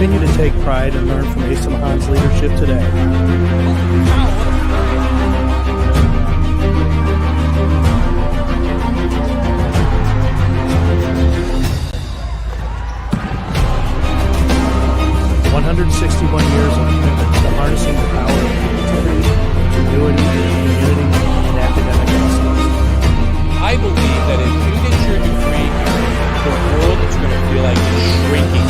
Continue to take pride and learn from Asa Mahan's leadership today. Years of commitment to harnessing the power of creativity, ingenuity, community, and academic excellence. I believe that if you get sure to create the world that's going to feel like it's shrinking.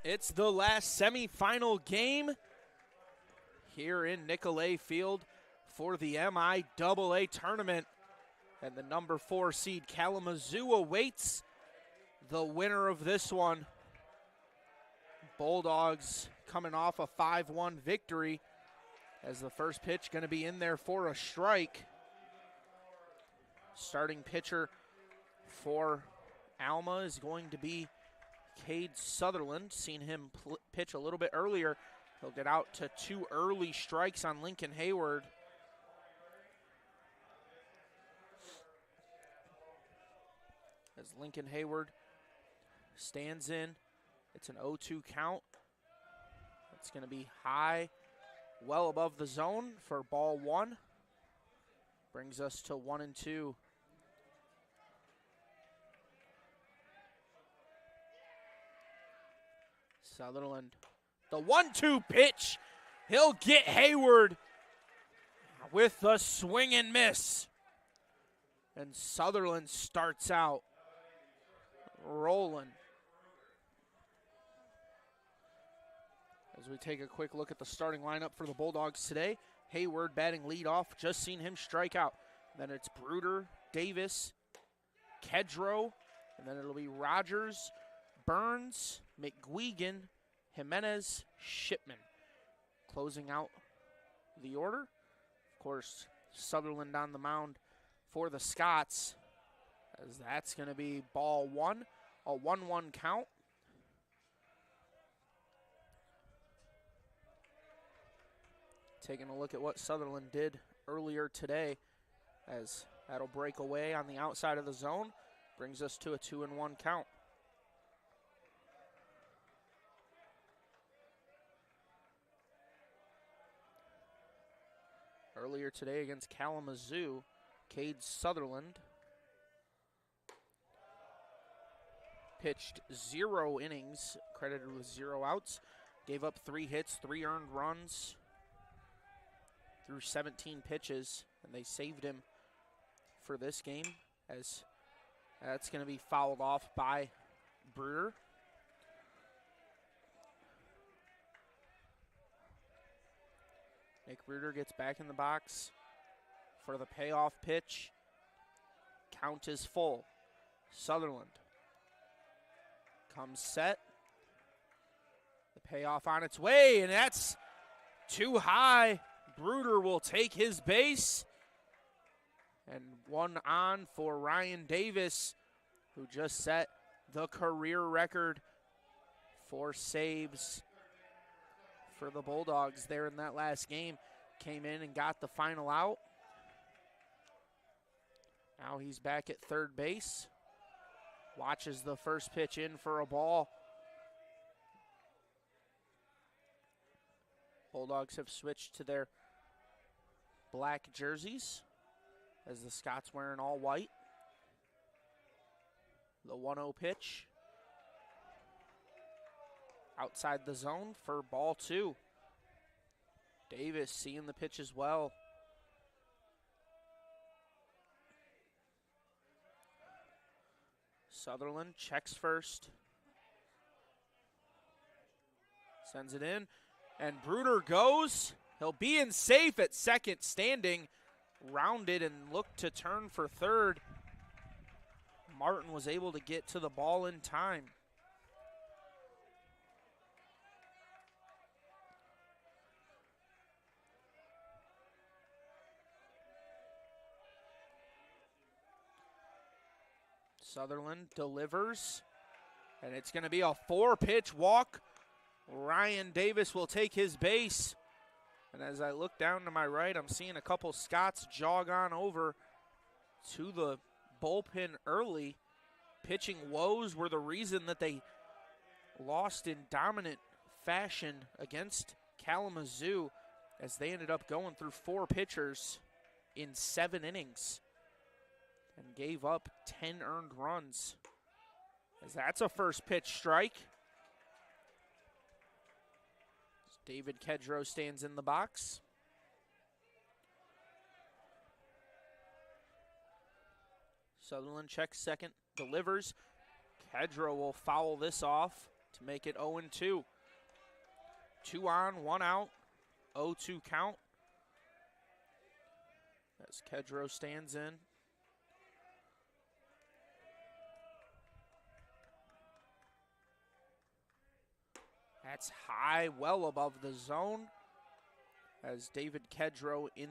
It's the last semifinal game here in Nicolay Field for the MIAA tournament. And the number 4 seed Kalamazoo awaits the winner of this one. Bulldogs coming off a 5-1 victory as the first pitch going to be in there for a strike. Starting pitcher for Alma is going to be Cade Sutherland. Seen him pitch a little bit earlier. He'll get out to 2 early strikes on Lincoln Hayward. As Lincoln Hayward stands in, it's an 0-2 count. It's going to be high, well above the zone for ball 1. Brings us to 1-2. Sutherland, the 1-2 pitch. He'll get Hayward with the swing and miss. And Sutherland starts out rolling. As we take a quick look at the starting lineup for the Bulldogs today, Hayward batting leadoff, just seen him strike out. Then it's Bruder, Davis, Kedro, and then it'll be Rogers, Burns, McGuigan, Jimenez, Shipman. Closing out the order. Of course, Sutherland on the mound for the Scots, as that's going to be ball 1, a 1-1 count. Taking a look at what Sutherland did earlier today, as that'll break away on the outside of the zone. Brings us to a 2-1 count. Earlier today against Kalamazoo, Cade Sutherland pitched 0 innings, credited with 0 outs. Gave up 3 hits, 3 earned runs through 17 pitches, and they saved him for this game, as that's going to be fouled off by Bruder. Nick Bruder gets back in the box for the payoff pitch. Count is full. Sutherland comes set. The payoff on its way, and that's too high. Bruder will take his base. And 1 on for Ryan Davis, who just set the career record for saves for the Bulldogs there in that last game. Came in and got the final out. Now he's back at third base. Watches the first pitch in for a ball. Bulldogs have switched to their black jerseys, as the Scots wearing all white. The 1-0 pitch. Outside the zone for ball 2. Davis seeing the pitch as well. Sutherland checks first. Sends it in. And Bruder goes. He'll be in safe at second, standing. Rounded and looked to turn for third. Martin was able to get to the ball in time. Sutherland delivers, and it's going to be a 4-pitch walk. Ryan Davis will take his base. And as I look down to my right, I'm seeing a couple Scots jog on over to the bullpen early. Pitching woes were the reason that they lost in dominant fashion against Kalamazoo, as they ended up going through 4 pitchers in 7 innings and gave up 10 earned runs. As that's a first pitch strike. David Kedrow stands in the box. Sutherland checks second, delivers. Kedrow will foul this off to make it 0-2. 2 on, 1 out, 0-2 count. As Kedrow stands in. That's high, well above the zone. As David Kedrow in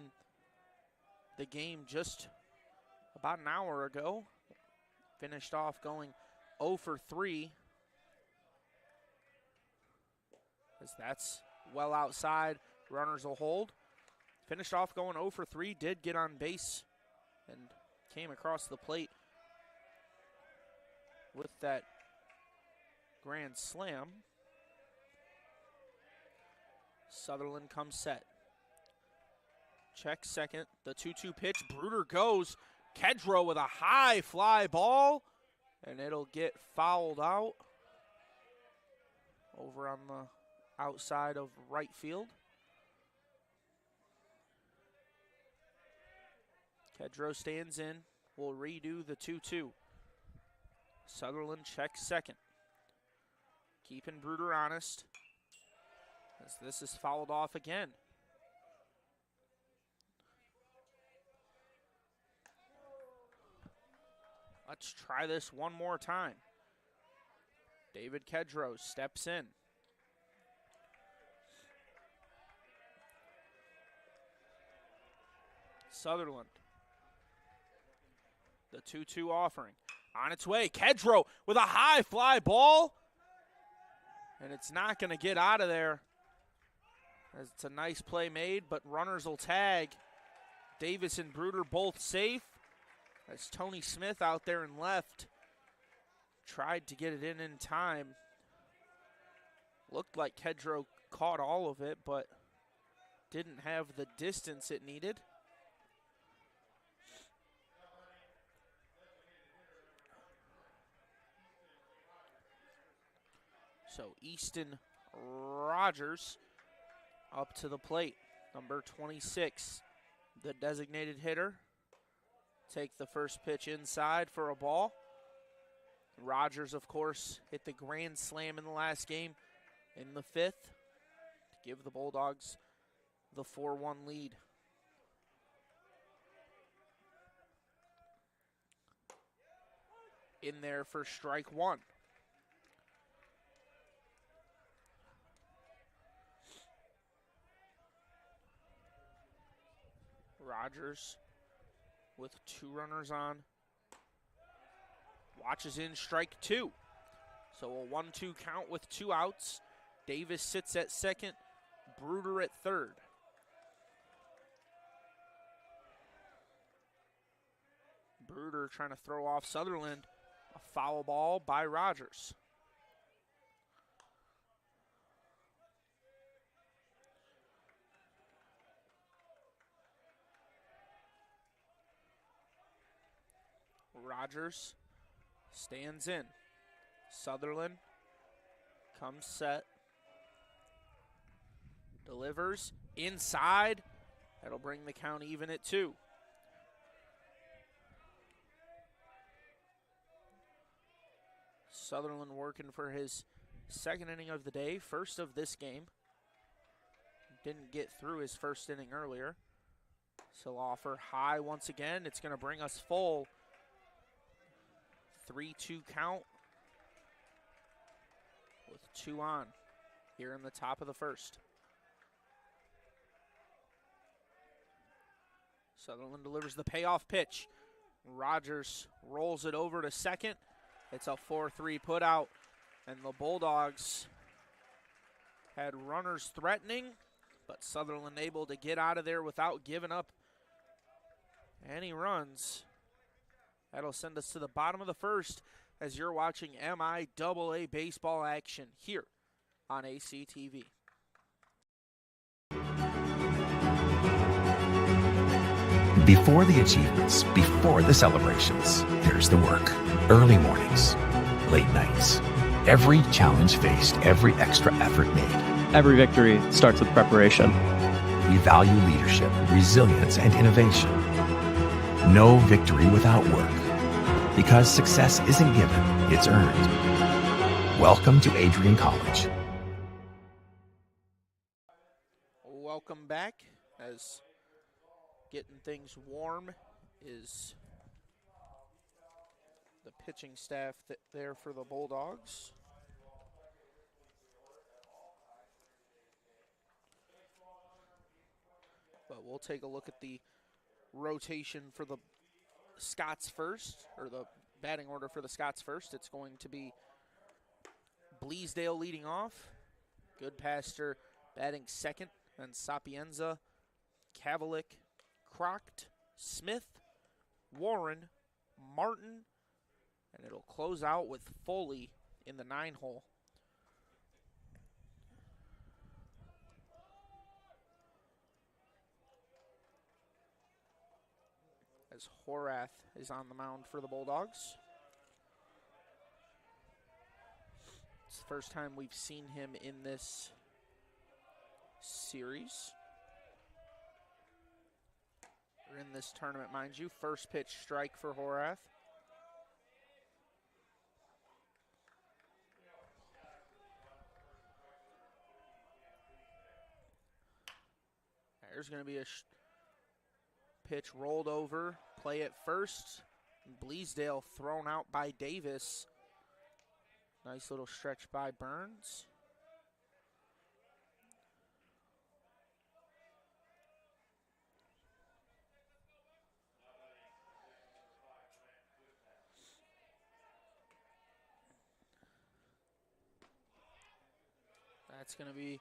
the game just about an hour ago finished off going 0 for 3. As that's well outside, runners will hold. Finished off going 0 for 3, did get on base and came across the plate with that grand slam. Sutherland comes set. Check second, the 2-2 pitch, Bruder goes. Kedrow with a high fly ball, and it'll get fouled out over on the outside of right field. Kedrow stands in, will redo the 2-2. Sutherland checks second. Keeping Bruder honest, as this is fouled off again. Let's try this one more time. David Kedrow steps in. Sutherland. The 2-2 offering. On its way, Kedrow with a high fly ball. And it's not going to get out of there. As it's a nice play made, but runners will tag. Davis and Bruder both safe. As Tony Smith out there in left tried to get it in time. Looked like Kedrow caught all of it, but didn't have the distance it needed. So Easton Rogers up to the plate, number 26, the designated hitter. Take the first pitch inside for a ball. Rogers, of course, hit the grand slam in the last game in the 5th to give the Bulldogs the 4-1 lead. In there for strike 1. Rogers with 2 runners on. Watches in strike 2. So a 1-2 count with 2 outs. Davis sits at second, Bruder at third. Bruder trying to throw off Sutherland. A foul ball by Rogers. Rogers stands in. Sutherland comes set. Delivers inside. That'll bring the count even at 2. Sutherland working for his second inning of the day, first of this game. Didn't get through his first inning earlier. So offer high once again. It's going to bring us full. 3-2 count with 2 on here in the top of the first. Sutherland delivers the payoff pitch. Rogers rolls it over to second. It's a 4-3 put out, and the Bulldogs had runners threatening, but Sutherland able to get out of there without giving up any runs. That'll send us to the bottom of the first as you're watching MIAA baseball action here on ACTV. Before the achievements, before the celebrations, there's the work. Early mornings, late nights. Every challenge faced, every extra effort made. Every victory starts with preparation. We value leadership, resilience, and innovation. No victory without work. Because success isn't given, it's earned. Welcome to Adrian College. Welcome back, as getting things warm is the pitching staff there for the Bulldogs. But we'll take a look at the rotation for the Scots first, or the batting order for the Scots first. It's going to be Bleasdale leading off, Goodpaster batting second, and Sapienza, Kavalik, Crocked, Smith, Warren, Martin, and it'll close out with Foley in the 9-hole. As Horath is on the mound for the Bulldogs. It's the first time we've seen him in this series. Or in this tournament, mind you. First pitch strike for Horath. There's going to be a pitch rolled over, play at first. Bleasdale thrown out by Davis. Nice little stretch by Burns. That's going to be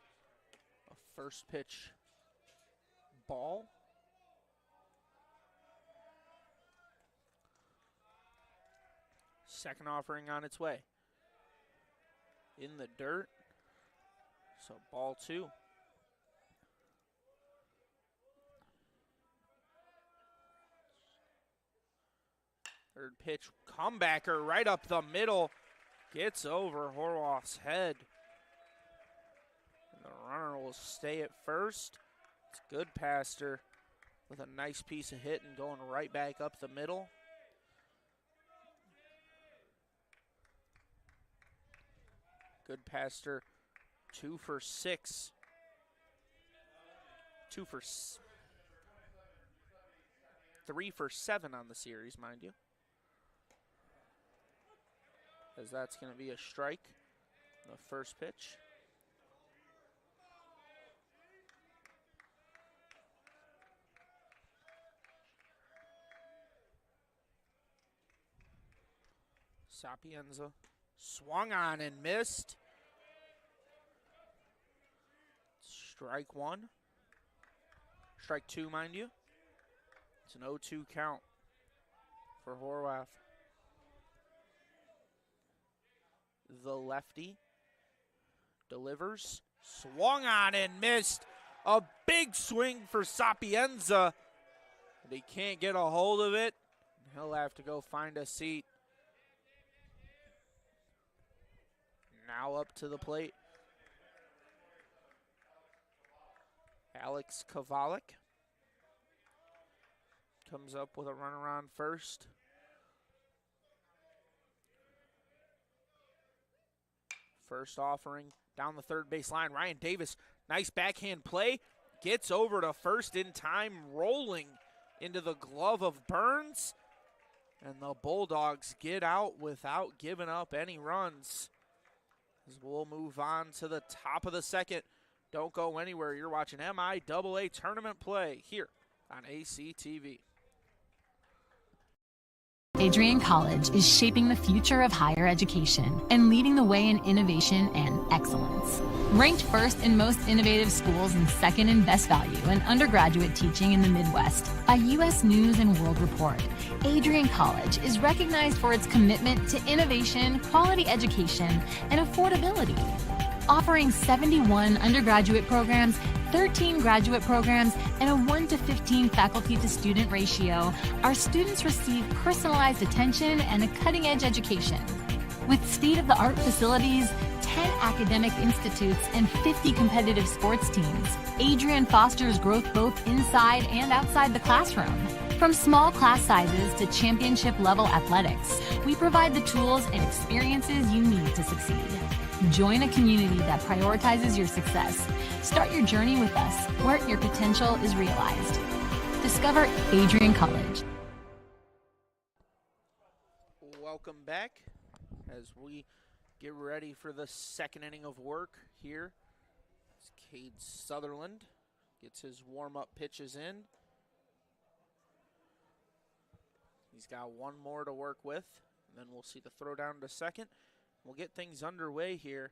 a first pitch ball. Second offering on its way. In the dirt. So ball 2. Third pitch, comebacker right up the middle. Gets over Horwath's head. And the runner will stay at first. It's Goodpaster with a nice piece of hit and going right back up the middle. Goodpaster 2 for 6. 3 for 7 on the series, mind you. As that's going to be a strike, the first pitch. Sapienza swung on and missed. Strike 1. Strike 2, mind you. It's an 0-2 count for Horwath. The lefty delivers. Swung on and missed. A big swing for Sapienza. But he can't get a hold of it. He'll have to go find a seat. Now up to the plate, Alex Kavalik comes up with a runner on first. First offering down the third base line. Ryan Davis, nice backhand play. Gets over to first in time, rolling into the glove of Burns. And the Bulldogs get out without giving up any runs. As we'll move on to the top of the second. Don't go anywhere. You're watching MIAA tournament play here on ACTV. Adrian College is shaping the future of higher education and leading the way in innovation and excellence. Ranked first in most innovative schools and second in best value in undergraduate teaching in the Midwest by U.S. News and World Report, Adrian College is recognized for its commitment to innovation, quality education, and affordability. Offering 71 undergraduate programs, 13 graduate programs, and a 1:15 faculty-to-student ratio, our students receive personalized attention and a cutting-edge education. With state-of-the-art facilities, 10 academic institutes, and 50 competitive sports teams, Adrian fosters growth both inside and outside the classroom. From small class sizes to championship-level athletics, we provide the tools and experiences you need to succeed. Join a community that prioritizes your success. Start your journey with us, where your potential is realized. Discover Adrian College. Welcome back as we get ready for the second inning of work here. As Cade Sutherland gets his warm-up pitches in. He's got one more to work with, and then we'll see the throw down to second. We'll get things underway here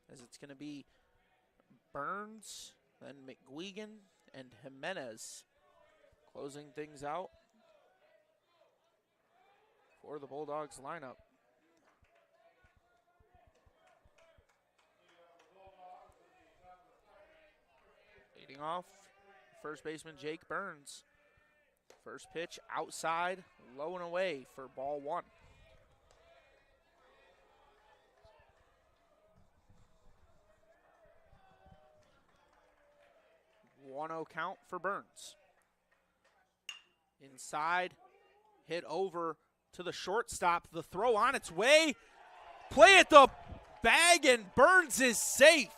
as it's going to be Burns, then McGuigan, and Jimenez closing things out for the Bulldogs lineup. Leading off, first baseman Jake Burns. First pitch outside, low and away for ball one. 1-0 count for Burns. Inside, hit over to the shortstop. The throw on its way. Play at the bag, and Burns is safe.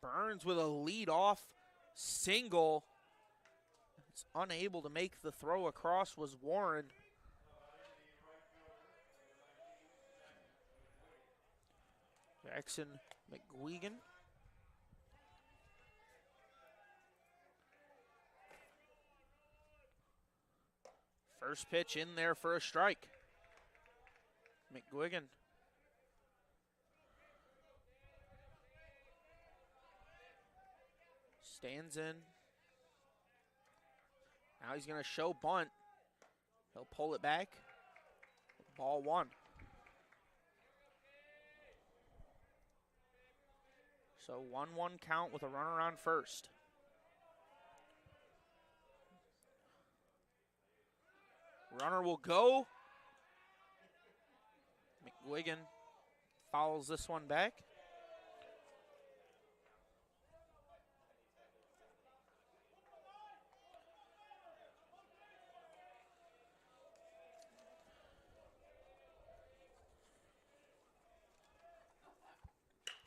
Burns with a lead-off single. Is unable to make the throw across was Warren. Jackson McGuigan. First pitch in there for a strike. McGuigan. Stands in. Now he's going to show bunt. He'll pull it back. Ball one. So 1-1 count with a runner on first. Runner will go. McGuigan fouls this one back.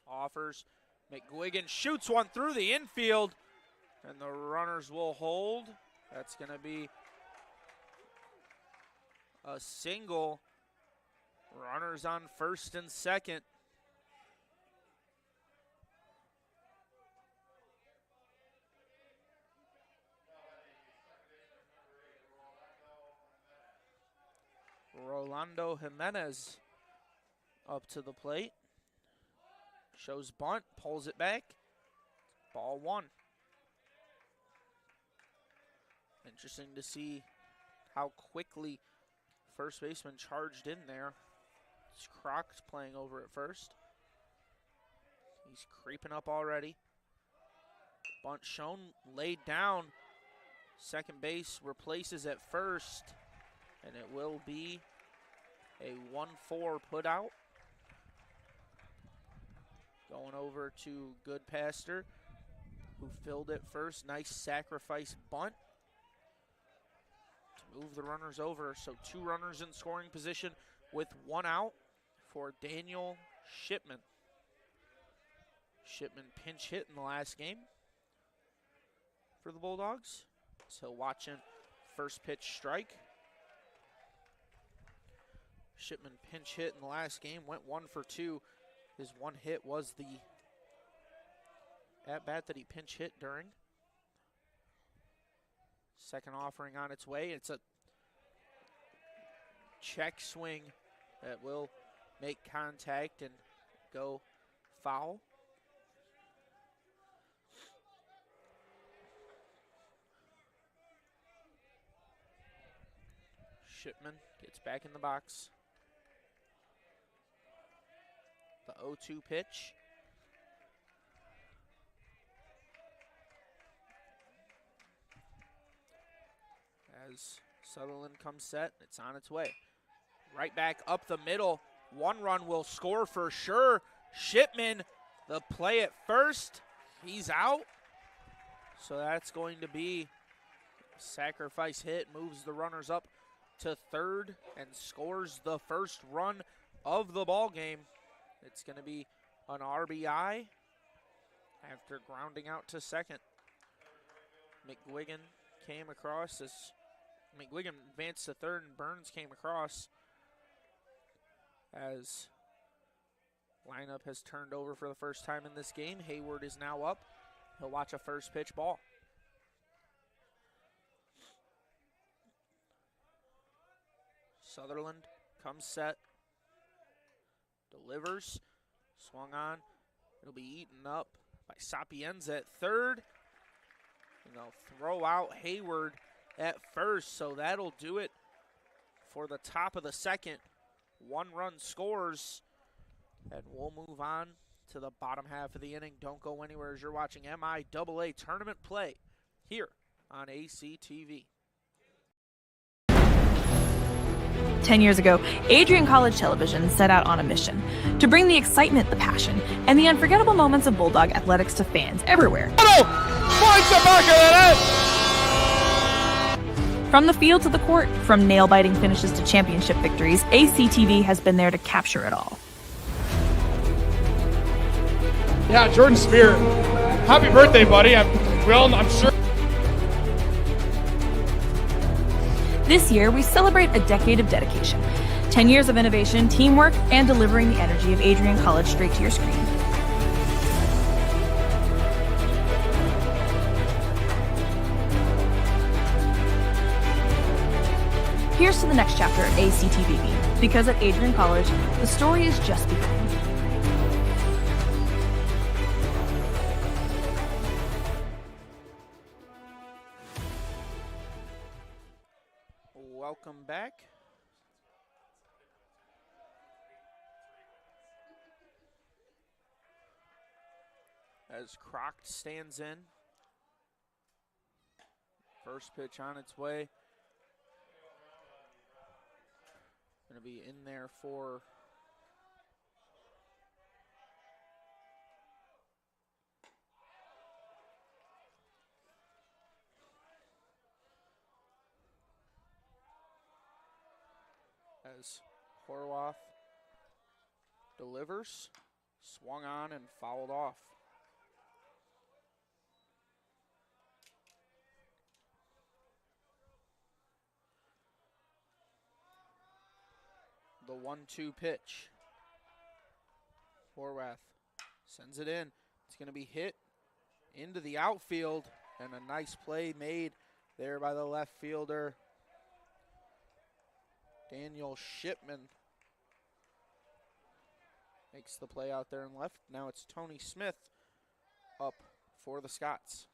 Offers. McGuigan shoots one through the infield, and the runners will hold. That's going to be a single. Runners on first and second. Rolando Jimenez up to the plate. Shows bunt, pulls it back. Ball one. Interesting to see how quickly first baseman charged in there. It's Croc's playing over at first. He's creeping up already. Bunt shown, laid down. Second base replaces at first, and it will be a 1-4 put out. Going over to Goodpaster, who filled it first. Nice sacrifice bunt to move the runners over. So 2 runners in scoring position with 1 out for Daniel Shipman. Shipman pinch hit in the last game for the Bulldogs. So watching first pitch strike. Shipman pinch hit in the last game, went 1 for 2. His one hit was the at bat that he pinch hit during. Second offering on its way. It's a check swing that will make contact and go foul. Shipman gets back in the box. The 0-2 pitch. As Sutherland comes set, it's on its way. Right back up the middle. One run will score for sure. Shipman, the play at first. He's out. So that's going to be a sacrifice hit. Moves the runners up to third and scores the first run of the ball game. It's going to be an RBI after grounding out to second. McGuigan came across as McGuigan advanced to third and Burns came across as lineup has turned over for the first time in this game. Hayward is now up. He'll watch a first pitch ball. Sutherland comes set, delivers, swung on. It'll be eaten up by Sapienza at third. And they'll throw out Hayward at first, so that'll do it for the top of the second. One run scores, and we'll move on to the bottom half of the inning. Don't go anywhere as you're watching MIAA tournament play here on ACTV. 10 years ago, Adrian College Television set out on a mission to bring the excitement, the passion, and the unforgettable moments of Bulldog athletics to fans everywhere. From the field to the court, from nail-biting finishes to championship victories, ACTV has been there to capture it all. Yeah, Jordan Spear, happy birthday, buddy. I'm sure. This year, we celebrate a decade of dedication, 10 years of innovation, teamwork, and delivering the energy of Adrian College straight to your screen. Here's to the next chapter of ACTV, because at Adrian College, the story is just beginning. Welcome back. As Crocked stands in. First pitch on its way. Going to be in there for as Horwath delivers, swung on and fouled off. The 1-2 pitch. Horwath sends it in. It's going to be hit into the outfield, and a nice play made there by the left fielder, Daniel Shipman. Makes the play out there and left. Now it's Tony Smith up for the Scots.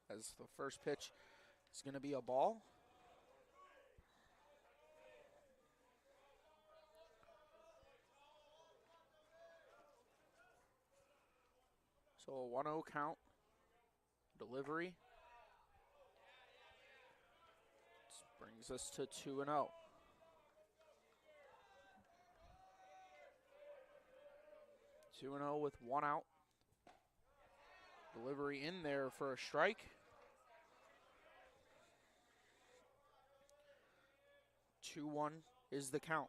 As the first pitch is going to be a ball. So a 1-0 count. Delivery. This brings us to 2-0. Two and 0 with one out. Delivery in there for a strike. 2-1 is the count.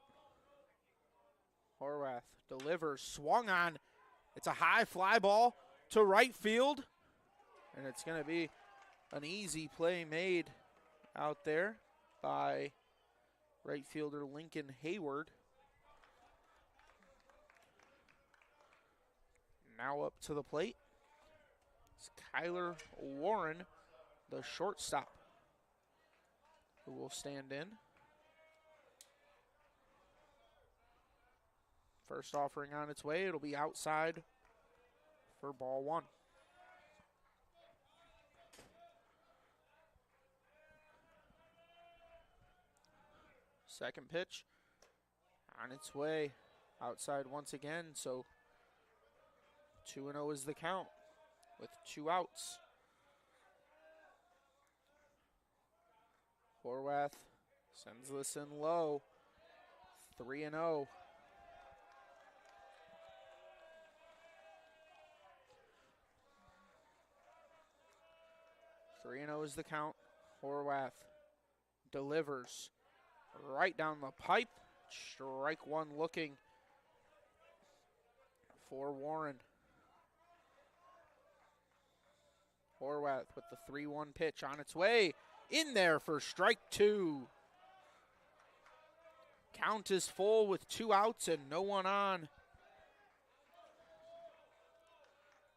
Horwath delivers, swung on. It's a high fly ball to right field. And it's going to be an easy play made out there by Right fielder Lincoln Hayward. Now up to the plate. It's Kyler Warren, the shortstop, who will stand in. First offering on its way. It'll be outside for ball one. Second pitch on its way. Outside once again, so 2-0 is the count with 2 outs. Horwath sends this in low. 3-0. Is the count. Horwath delivers right down the pipe. Strike one looking for Warren. Horwath with the 3-1 pitch on its way. In there for strike two. Count is full with 2 outs and no one on.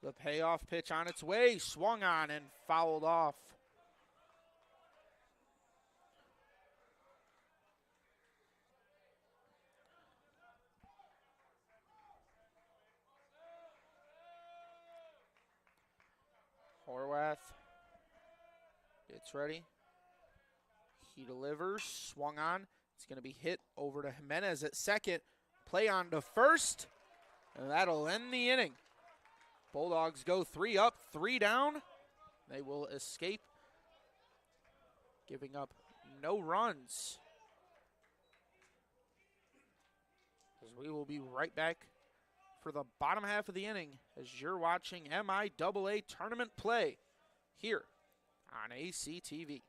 The payoff pitch on its way. Swung on and fouled off. Horwath gets ready. He delivers, swung on. It's going to be hit over to Jimenez at second. Play on to first, and that'll end the inning. Bulldogs go 3 up, 3 down. They will escape, giving up no runs. As we will be right back for the bottom half of the inning as you're watching MIAA tournament play here on ACTV.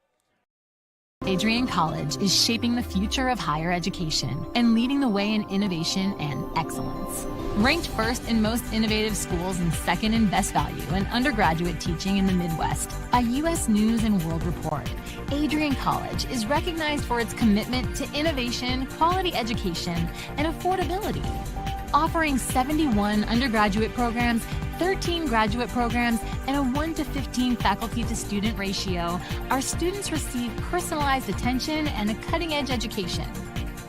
Adrian College is shaping the future of higher education and leading the way in innovation and excellence. Ranked first in most innovative schools and second in best value in undergraduate teaching in the Midwest by U.S. News and World Report, Adrian College is recognized for its commitment to innovation, quality education, and affordability. Offering 71 undergraduate programs, 13 graduate programs, and a 1-to-15 faculty-to-student ratio, our students receive personalized attention and a cutting-edge education.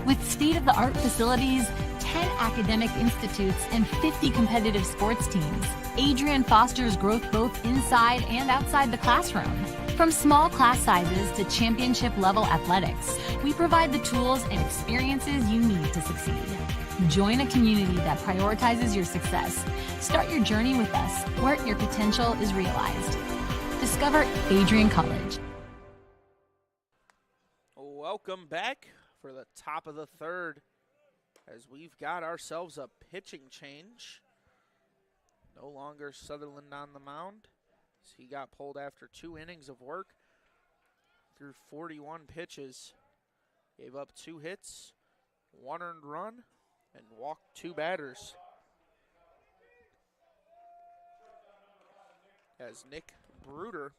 With state-of-the-art facilities, 10 academic institutes, and 50 competitive sports teams, Adrian fosters growth both inside and outside the classroom. From small class sizes to championship-level athletics, we provide the tools and experiences you need to succeed. Join a community that prioritizes your success. Start your journey with us, where your potential is realized. Discover Adrian College. Welcome back for the top of the third as we've got ourselves a pitching change. No longer Sutherland on the mound. He got pulled after 2 innings of work. Threw 41 pitches. Gave up 2 hits, 1 earned run, and walked 2 batters. As Nick Bruder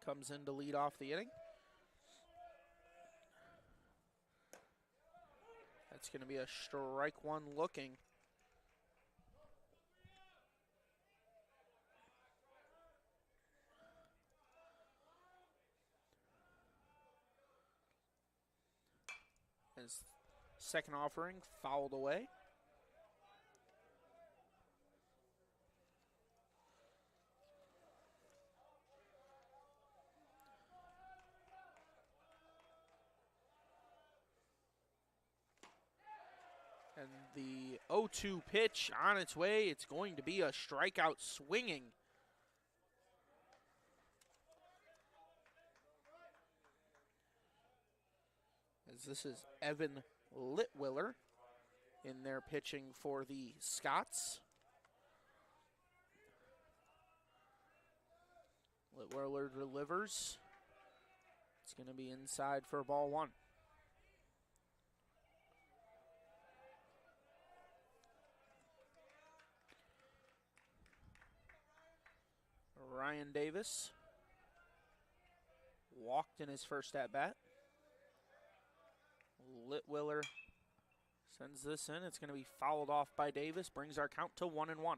comes in to lead off the inning. That's going to be a strike one looking. His second offering fouled away. And the 0-2 pitch on its way. It's going to be a strikeout swinging. As this is Evan Litwiller in there pitching for the Scots. Litwiller delivers. It's going to be inside for ball 1. Ryan Davis walked in his first at-bat. Litwiller sends this in. It's going to be fouled off by Davis. Brings our count to 1-1.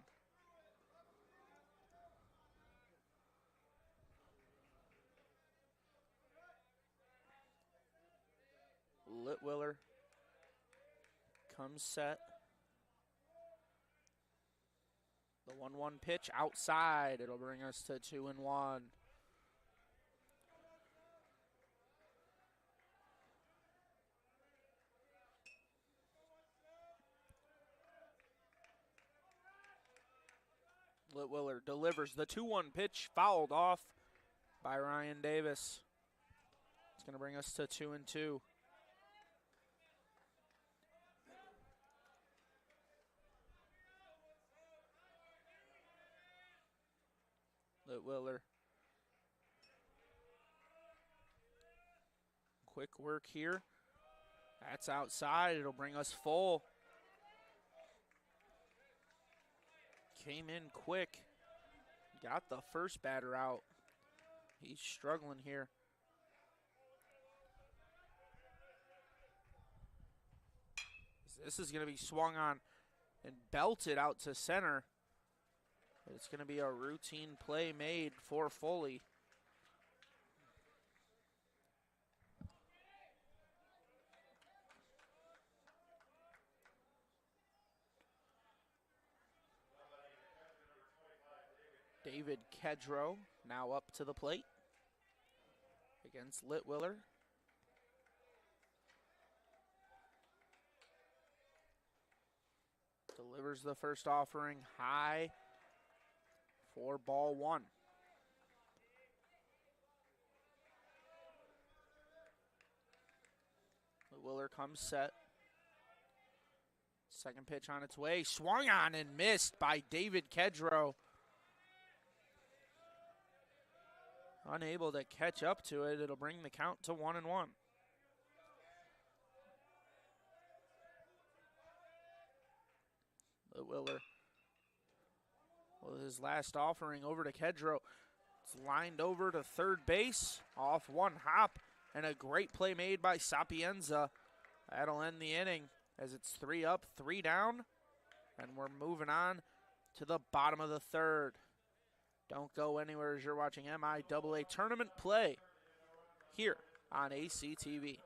Litwiller comes set. The 1-1 pitch outside. It'll bring us to 2-1. Litwiller delivers the 2-1 pitch, fouled off by Ryan Davis. It's going to bring us to 2-2. Litwiller. Quick work here. That's outside. It'll bring us full. Came in quick. Got the first batter out. He's struggling here. This is going to be swung on and belted out to center. It's going to be a routine play made for Foley. David Kedrow now up to the plate against Litwiller. Delivers the first offering high for ball one. Litwiller comes set. Second pitch on its way. Swung on and missed by David Kedrow. Unable to catch up to it. It'll bring the count to 1-1. Litwiller with his last offering over to Kedrow. It's lined over to third base off one hop, and a great play made by Sapienza. That'll end the inning as it's 3 up, 3 down, and we're moving on to the bottom of the third. Don't go anywhere as you're watching MIAA tournament play here on ACTV.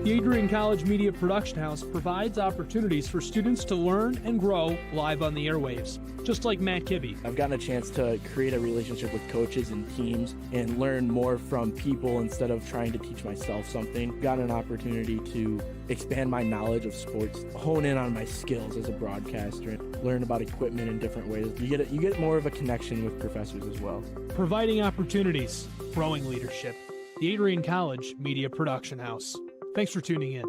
The Adrian College Media Production House provides opportunities for students to learn and grow live on the airwaves, just like Matt Kibbe. I've gotten a chance to create a relationship with coaches and teams and learn more from people instead of trying to teach myself something. Gotten an opportunity to expand my knowledge of sports, hone in on my skills as a broadcaster, learn about equipment in different ways. You get more of a connection with professors as well. Providing opportunities, growing leadership. The Adrian College Media Production House. Thanks for tuning in.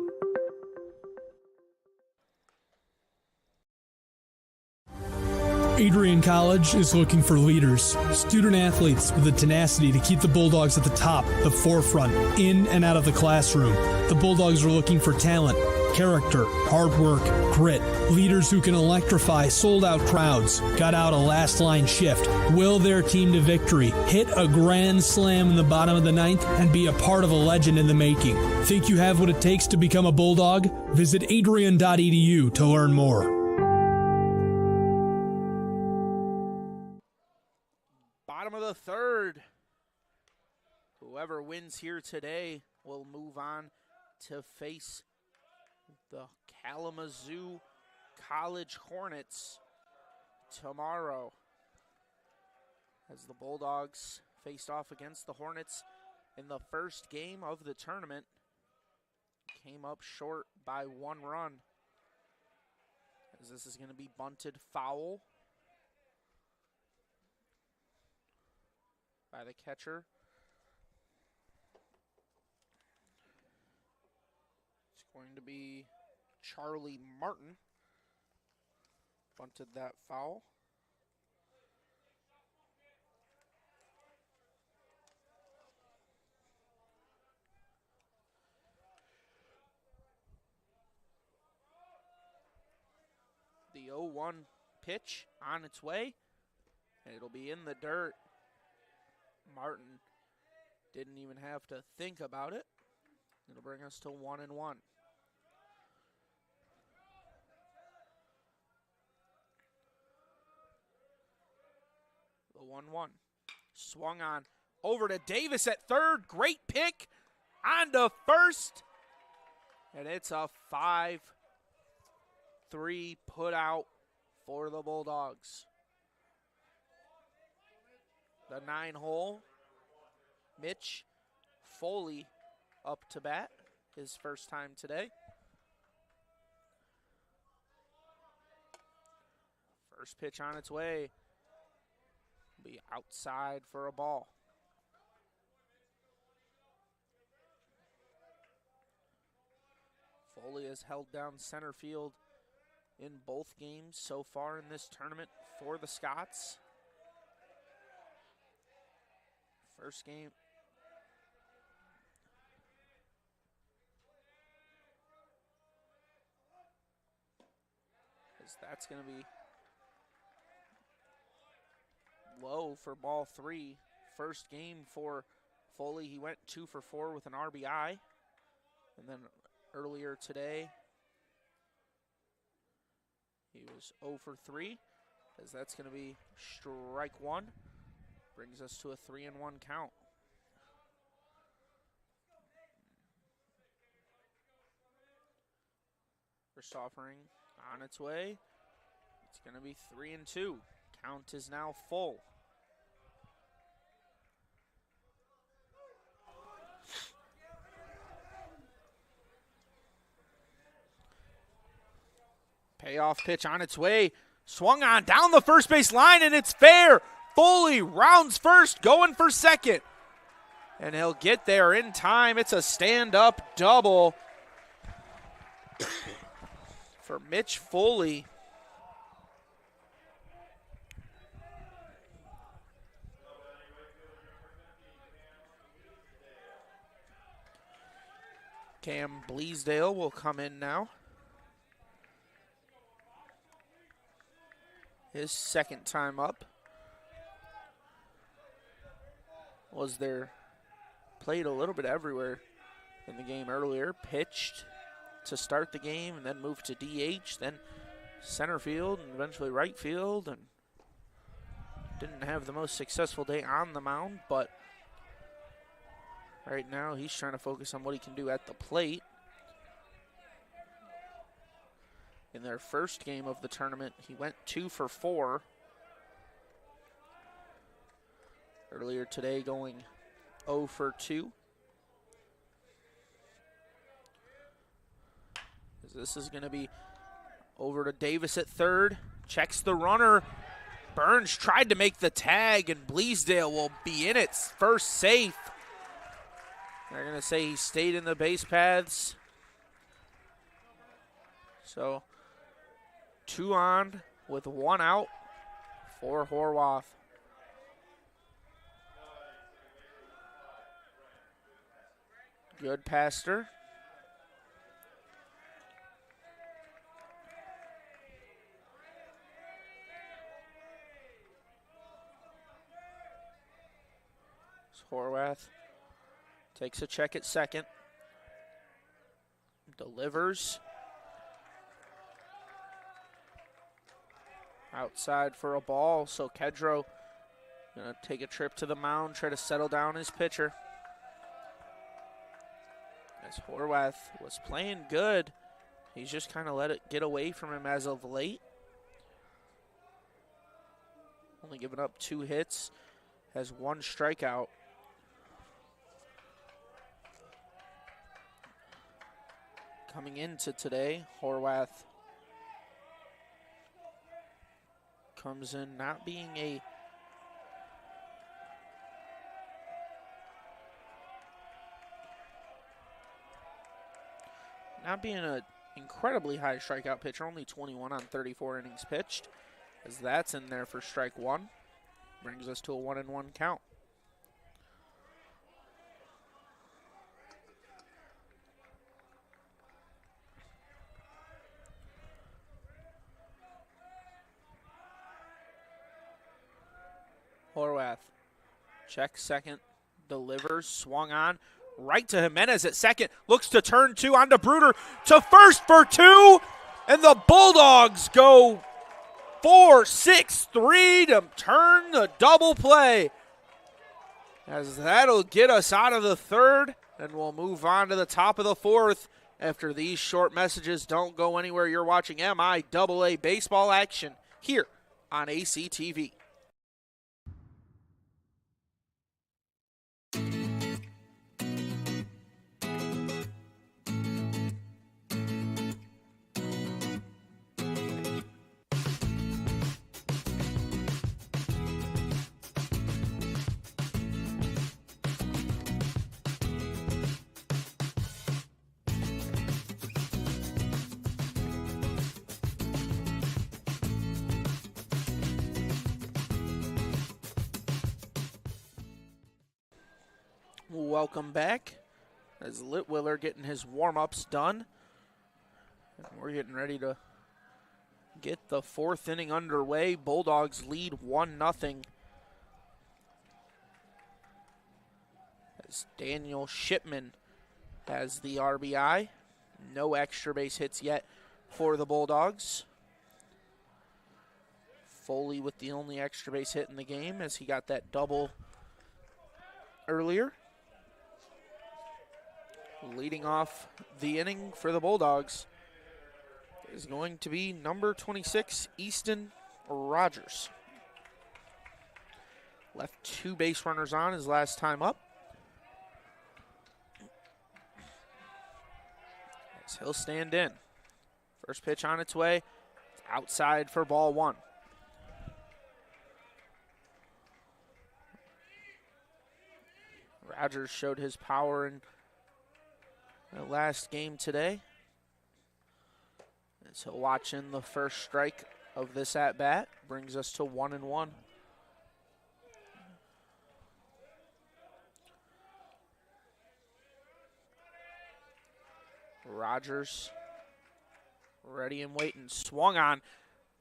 Adrian College is looking for leaders, student athletes with the tenacity to keep the Bulldogs at the top, the forefront, in and out of the classroom. The Bulldogs are looking for talent, character, hard work, grit, leaders who can electrify sold-out crowds, got out a last-line shift, will their team to victory, hit a grand slam in the bottom of the ninth, and be a part of a legend in the making. Think you have what it takes to become a Bulldog? Visit adrian.edu to learn more. Bottom of the third. Whoever wins here today will move on to face the Kalamazoo College Hornets tomorrow, as the Bulldogs faced off against the Hornets in the first game of the tournament. Came up short by 1 run, as this is going to be bunted foul by the catcher. It's going to be Charlie Martin. Bunted that foul. The 0-1 pitch on its way, and it'll be in the dirt. Martin didn't even have to think about it. It'll bring us to 1-1. The 1-1. Swung on over to Davis at third. Great pick on to first. And it's a 5-3 put out for the Bulldogs. The 9-hole, Mitch Foley up to bat, his first time today. First pitch on its way. Be outside for a ball. Foley has held down center field in both games so far in this tournament for the Scots. First game. As that's going to be low for ball 3. First game for Foley. He went 2 for 4 with an RBI. And then earlier today, he was 0 for 3. As that's going to be strike 1. Brings us to a 3-1 count. First offering on its way. It's going to be 3-2. Count is now full. Payoff pitch on its way. Swung on down the first base line, and it's fair. Foley rounds first, going for second. And he'll get there in time. It's a stand-up double for Mitch Foley. Cam Bleasdale will come in now. His second time up. Was there, played a little bit everywhere in the game earlier. Pitched to start the game and then moved to DH, then center field and eventually right field, and didn't have the most successful day on the mound, but right now he's trying to focus on what he can do at the plate. In their first game of the tournament, he went 2 for 4. Earlier today, going 0 for 2. This is going to be over to Davis at third. Checks the runner. Burns tried to make the tag, and Bleasdale will be in it. First safe. They're going to say he stayed in the base paths. So 2 on with 1 out for Horwath. Good passer. Horwath takes a check at second. Delivers. Outside for a ball, so Kedro gonna take a trip to the mound, try to settle down his pitcher. As Horwath was playing good, he's just kind of let it get away from him as of late. Only giving up 2 hits, has 1 strikeout. Coming into today, Horwath comes in not being a incredibly high strikeout pitcher, only 21 on 34 innings pitched, as that's in there for strike 1. Brings us to a 1-1 count. Horwath checks second, delivers, swung on, right to Jimenez at second. Looks to turn two onto Bruder to first for two. And the Bulldogs go 4-6-3 to turn the double play. As that'll get us out of the third, and we'll move on to the top of the fourth. After these short messages, don't go anywhere. You're watching MIAA baseball action here on ACTV. Welcome back as Litwiller getting his warm-ups done. And we're getting ready to get the fourth inning underway. Bulldogs lead 1-0. As Daniel Shipman has the RBI. No extra base hits yet for the Bulldogs. Foley with the only extra base hit in the game as he got that double earlier. Leading off the inning for the Bulldogs is going to be number 26, Easton Rogers. Left two base runners on his last time up. As he'll stand in. First pitch on its way. It's outside for ball one. Rogers showed his power in the last game today. And so watching the first strike of this at-bat brings us to 1-1. Rogers ready and waiting, swung on.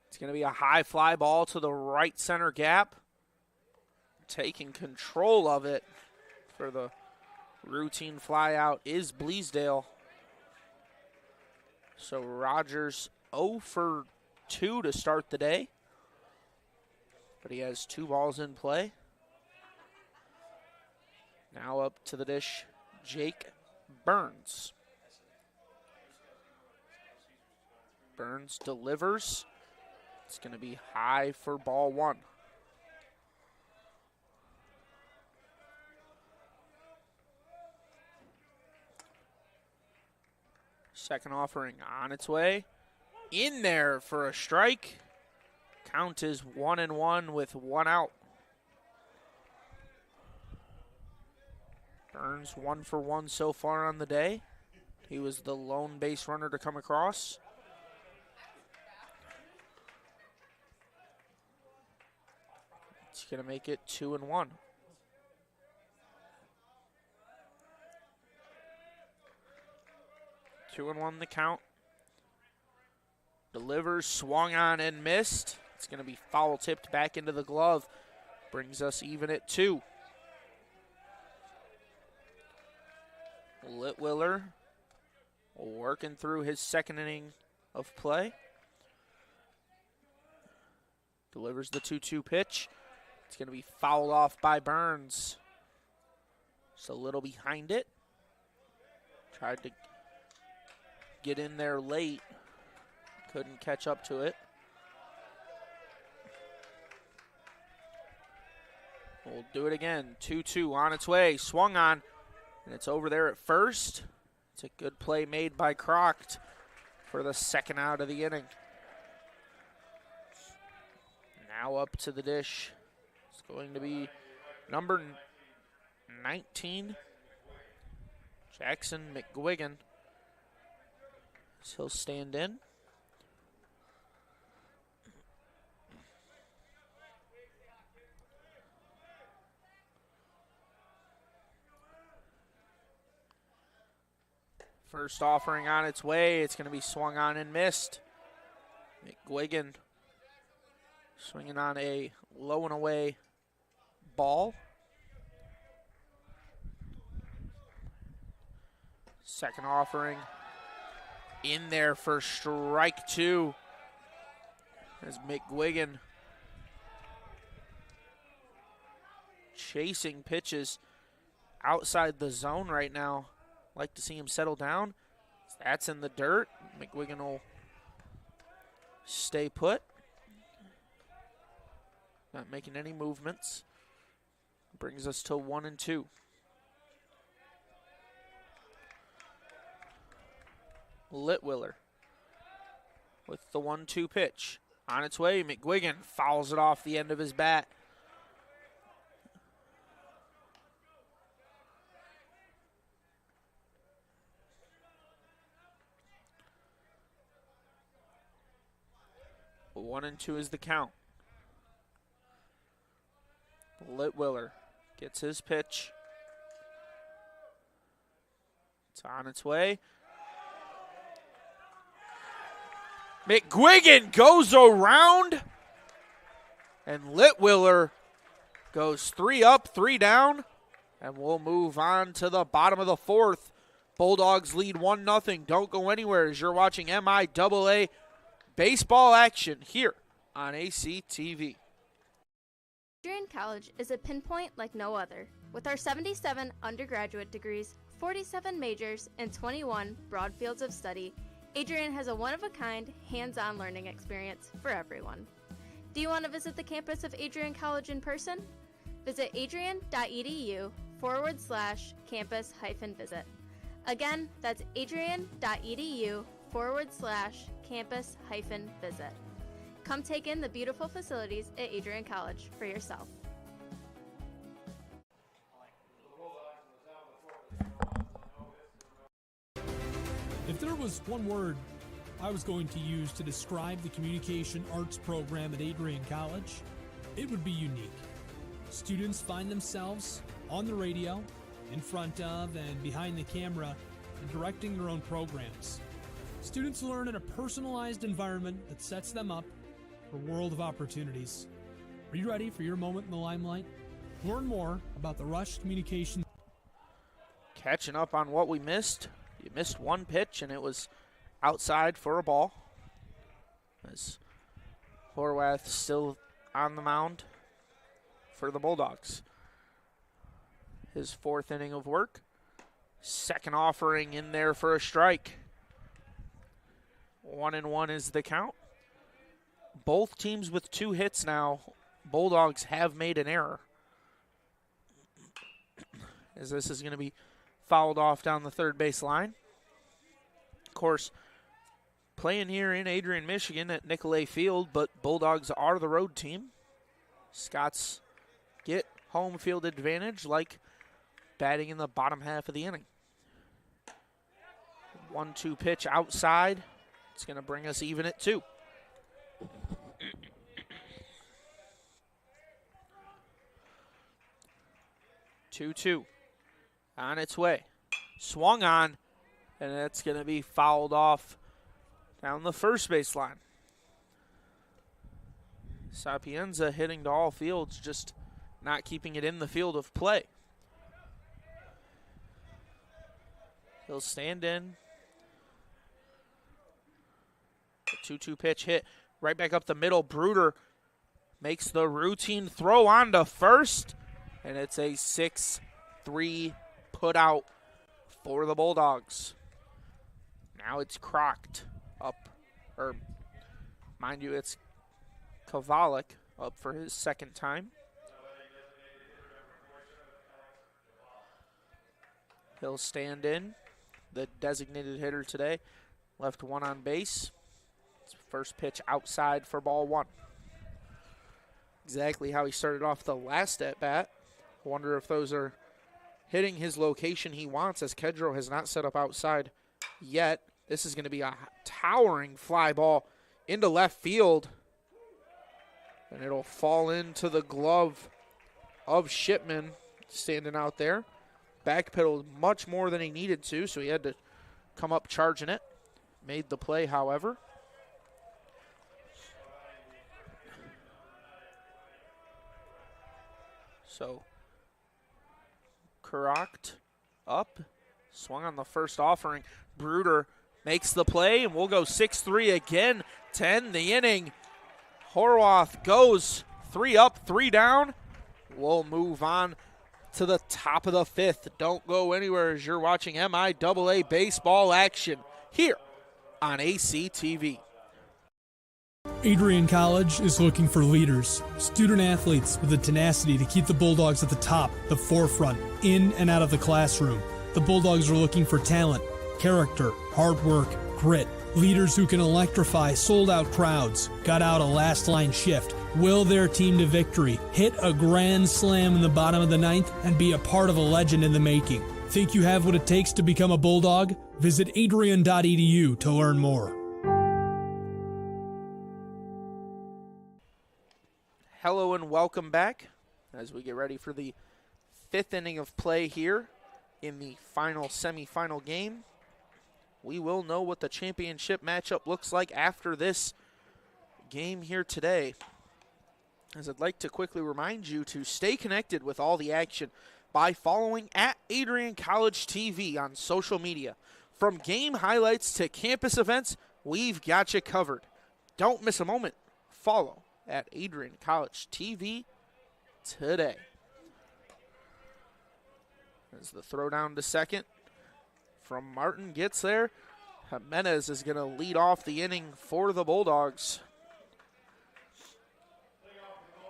It's going to be a high fly ball to the right center gap. Taking control of it for the routine fly out is Bleasdale. So Rogers 0 for 2 to start the day. But he has 2 balls in play. Now up to the dish, Jake Burns. Burns delivers. It's going to be high for ball one. Second offering on its way. In there for a strike. Count is 1-1 with 1 out. Burns 1 for 1 so far on the day. He was the lone base runner to come across. He's going to make it 2-1. Two and 1 the count. Delivers, swung on and missed. It's going to be foul tipped back into the glove. Brings us even at 2. Litwiller working through his second inning of play. Delivers the 2-2 pitch. It's going to be fouled off by Burns. Just a little behind it. Tried to get in there late. Couldn't catch up to it. We'll do it again. 2-2 on its way. Swung on. And it's over there at first. It's a good play made by Croct for the second out of the inning. Now up to the dish. It's going to be number 19, Jackson McGuigan. So he'll stand in. First offering on its way. It's going to be swung on and missed. McGuigan swinging on a low and away ball. Second offering in there for strike 2 as McGuigan chasing pitches outside the zone right now. Like to see him settle down. That's in the dirt. McGuigan will stay put. Not making any movements. Brings us to 1-2. Litwiller with the 1-2 pitch. On its way, McGuigan fouls it off the end of his bat. But 1-2 is the count. Litwiller gets his pitch. It's on its way. McGuigan goes around, and Litwiller goes 3 up, 3 down, and we'll move on to the bottom of the 4th. Bulldogs lead 1-0. Don't go anywhere as you're watching MIAA baseball action here on ACTV. Adrian College is a pinpoint like no other. With our 77 undergraduate degrees, 47 majors, and 21 broad fields of study, Adrian has a one-of-a-kind, hands-on learning experience for everyone. Do you want to visit the campus of Adrian College in person? Visit adrian.edu/campus-visit. Again, that's adrian.edu/campus-visit. Come take in the beautiful facilities at Adrian College for yourself. If there was one word I was going to use to describe the communication arts program at Adrian College, it would be unique. Students find themselves on the radio, in front of and behind the camera, and directing their own programs. Students learn in a personalized environment that sets them up for a world of opportunities. Are you ready for your moment in the limelight? Learn more about the Rush Communication. Catching up on what we missed. You missed one pitch, and it was outside for a ball. As Horwath still on the mound for the Bulldogs. His 4th inning of work. Second offering in there for a strike. 1-1 is the count. Both teams with 2 hits now. Bulldogs have made an error, as this is going to be fouled off down the third base line. Of course, playing here in Adrian, Michigan at MIAA Field, but Bulldogs are the road team. Scots get home field advantage like batting in the bottom half of the inning. 1-2 pitch outside. It's going to bring us even at 2. Two on its way. Swung on, and that's going to be fouled off down the first base line. Sapienza hitting to all fields, just not keeping it in the field of play. He'll stand in. The 2-2 pitch hit right back up the middle. Bruder makes the routine throw on to first, and it's a 6-3 put out for the Bulldogs. Now it's Crocked up, or mind you, it's Kovalik up for his 2nd time. He'll stand in, the designated hitter today. Left 1 on base. It's first pitch outside for ball 1. Exactly how he started off the last at-bat. Wonder if those are hitting his location he wants, as Kedro has not set up outside yet. This is going to be a towering fly ball into left field, and it'll fall into the glove of Shipman standing out there. Backpedaled much more than he needed to, so he had to come up charging it. Made the play, however. So, Crocked up, Swung on the first offering. Bruder makes the play, and we'll go 6-3 again to end the inning. Horwath goes 3 up, 3 down. We'll move on to the top of the 5th. Don't go anywhere as you're watching MIAA baseball action here on ACTV. Adrian College is looking for leaders, student athletes with the tenacity to keep the Bulldogs at the top, the forefront, in and out of the classroom. The Bulldogs are looking for talent, character, hard work, grit, leaders who can electrify sold-out crowds, gut out a last-line shift, will their team to victory, hit a grand slam in the bottom of the 9th, and be a part of a legend in the making. Think you have what it takes to become a Bulldog? Visit adrian.edu to learn more. Hello and welcome back as we get ready for the 5th inning of play here in the final semifinal game. We will know what the championship matchup looks like after this game here today. As I'd like to quickly remind you to stay connected with all the action by following at Adrian College TV on social media. From game highlights to campus events, we've got you covered. Don't miss a moment. Follow at Adrian College TV today. As the throw down to second from Martin gets there. Jimenez is going to lead off the inning for the Bulldogs.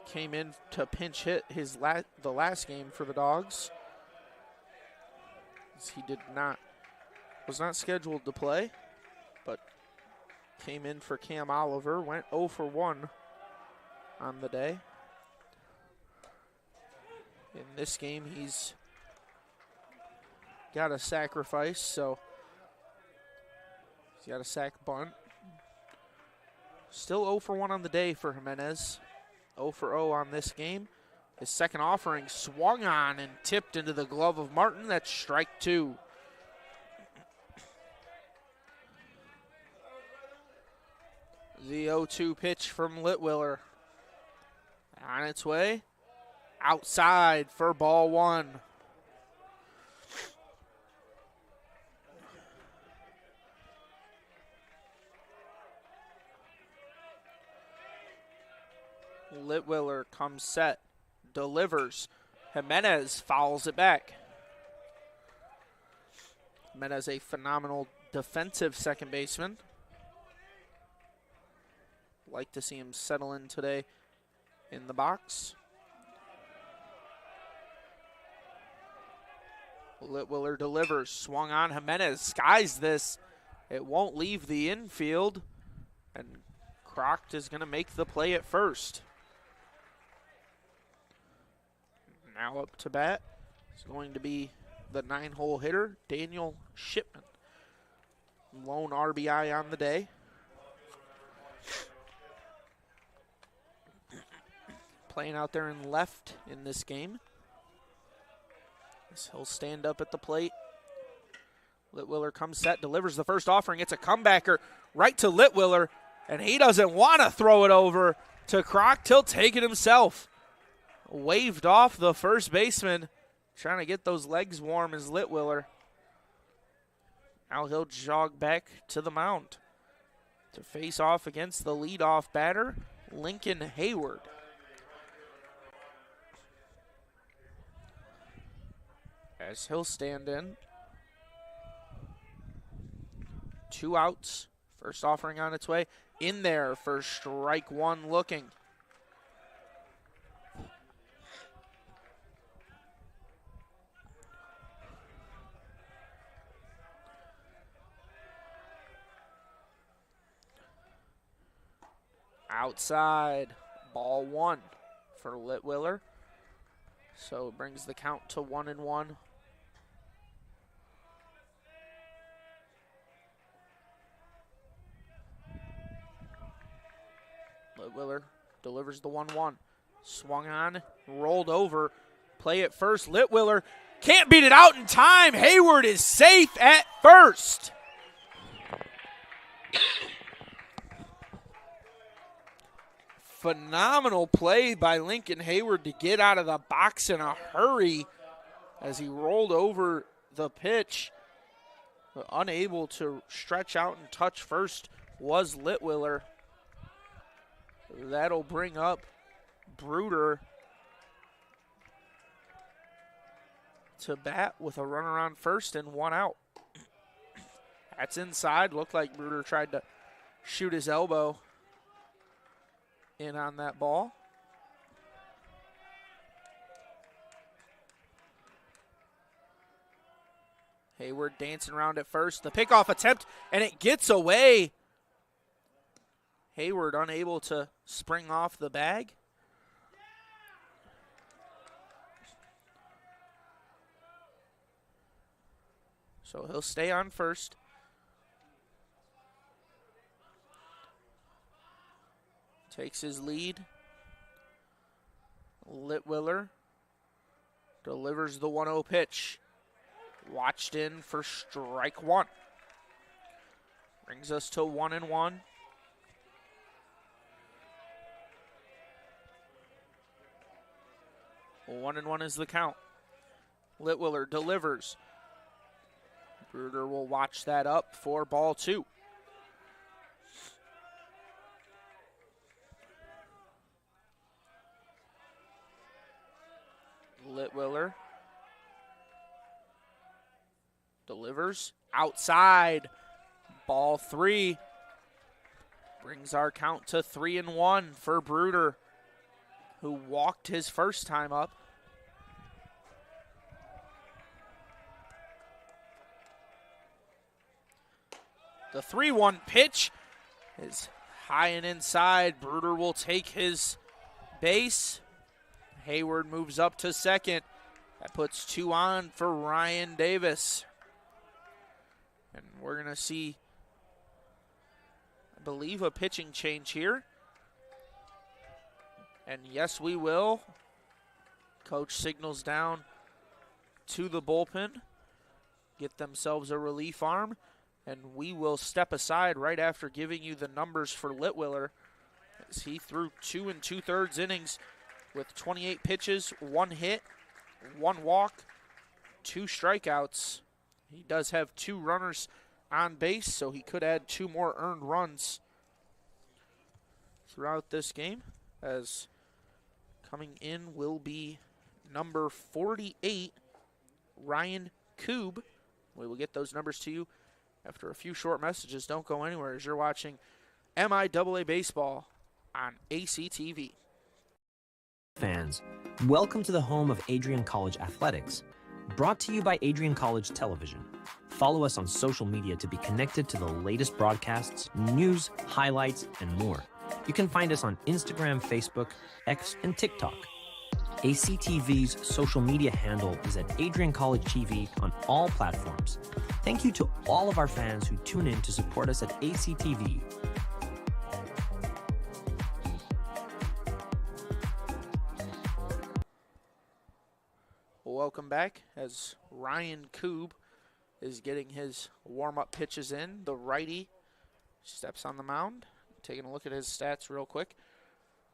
Came in to pinch hit the last game for the Dogs. As he was not scheduled to play, but came in for Cam Oliver. Went 0 for 1 on the day. In this game, he's got a sacrifice, so he's got a sac bunt. Still 0 for 1 on the day for Jimenez. 0 for 0 on this game. His second offering swung on and tipped into the glove of Martin. That's strike 2. The 0-2 pitch from Litwiller. On its way. Outside for ball 1. Litwiller comes set, delivers. Jimenez fouls it back. Jimenez, a phenomenal defensive second baseman. Like to see him settle in today in the box. Litwiller delivers, swung on. Jimenez skies this. It won't leave the infield, and Croct is going to make the play at first. Now up to bat is going to be the 9-hole hitter, Daniel Shipman. Lone RBI on the day. Playing out there in left in this game. So he'll stand up at the plate. Litwiller comes set, delivers the first offering. It's a comebacker right to Litwiller, and he doesn't want to throw it over to Croct. He'll take it himself. Waved off the first baseman, trying to get those legs warm as Litwiller. Now he'll jog back to the mound to face off against the leadoff batter, Lincoln Hayward. As he'll stand in. 2 outs. First offering on its way. In there for strike 1 looking. Outside, ball 1 for Litwiller. So it brings the count to 1-1. Litwiller delivers the 1-1. Swung on, rolled over. Play at first. Litwiller can't beat it out in time. Hayward is safe at first. Phenomenal play by Lincoln Hayward to get out of the box in a hurry as he rolled over the pitch. Unable to stretch out and touch first was Litwiller. That'll bring up Bruder to bat with a runner on first and one out. That's inside. Looked like Bruder tried to shoot his elbow in on that ball. Hayward dancing around at first. The pickoff attempt, and it gets away. Hayward unable to spring off the bag. So he'll stay on first. Takes his lead. Litwiller delivers the 1-0 pitch. Watched in for strike one. Brings us to 1-1. One and one is the count. Litwiller delivers. Bruder will watch that up for ball two. Litwiller delivers outside. Ball three. Brings our count to 3-1 for Bruder, who walked his first time up. The 3-1 pitch is high and inside. Bruder will take his base. Hayward moves up to second. That puts two on for Ryan Davis. And we're going to see, I believe, a pitching change here. And yes, we will. Coach signals down to the bullpen. Get themselves a relief arm. And we will step aside right after giving you the numbers for Litwiller, as he threw 2 2/3 innings with 28 pitches, 1 hit, 1 walk, 2 strikeouts. He does have 2 runners on base, so he could add 2 more earned runs throughout this game, as coming in will be number 48, Ryan Koob. We will get those numbers to you after a few short messages. Don't go anywhere as you're watching MIAA Baseball on ACTV. Fans, welcome to the home of Adrian College Athletics, brought to you by Adrian College Television. Follow us on social media to be connected to the latest broadcasts, news, highlights, and more. You can find us on Instagram, Facebook, X, and TikTok. ACTV's social media handle is at Adrian College TV on all platforms. Thank you to all of our fans who tune in to support us at ACTV. Welcome back as Ryan Koob is getting his warm-up pitches in. The righty steps on the mound. Taking a look at his stats real quick.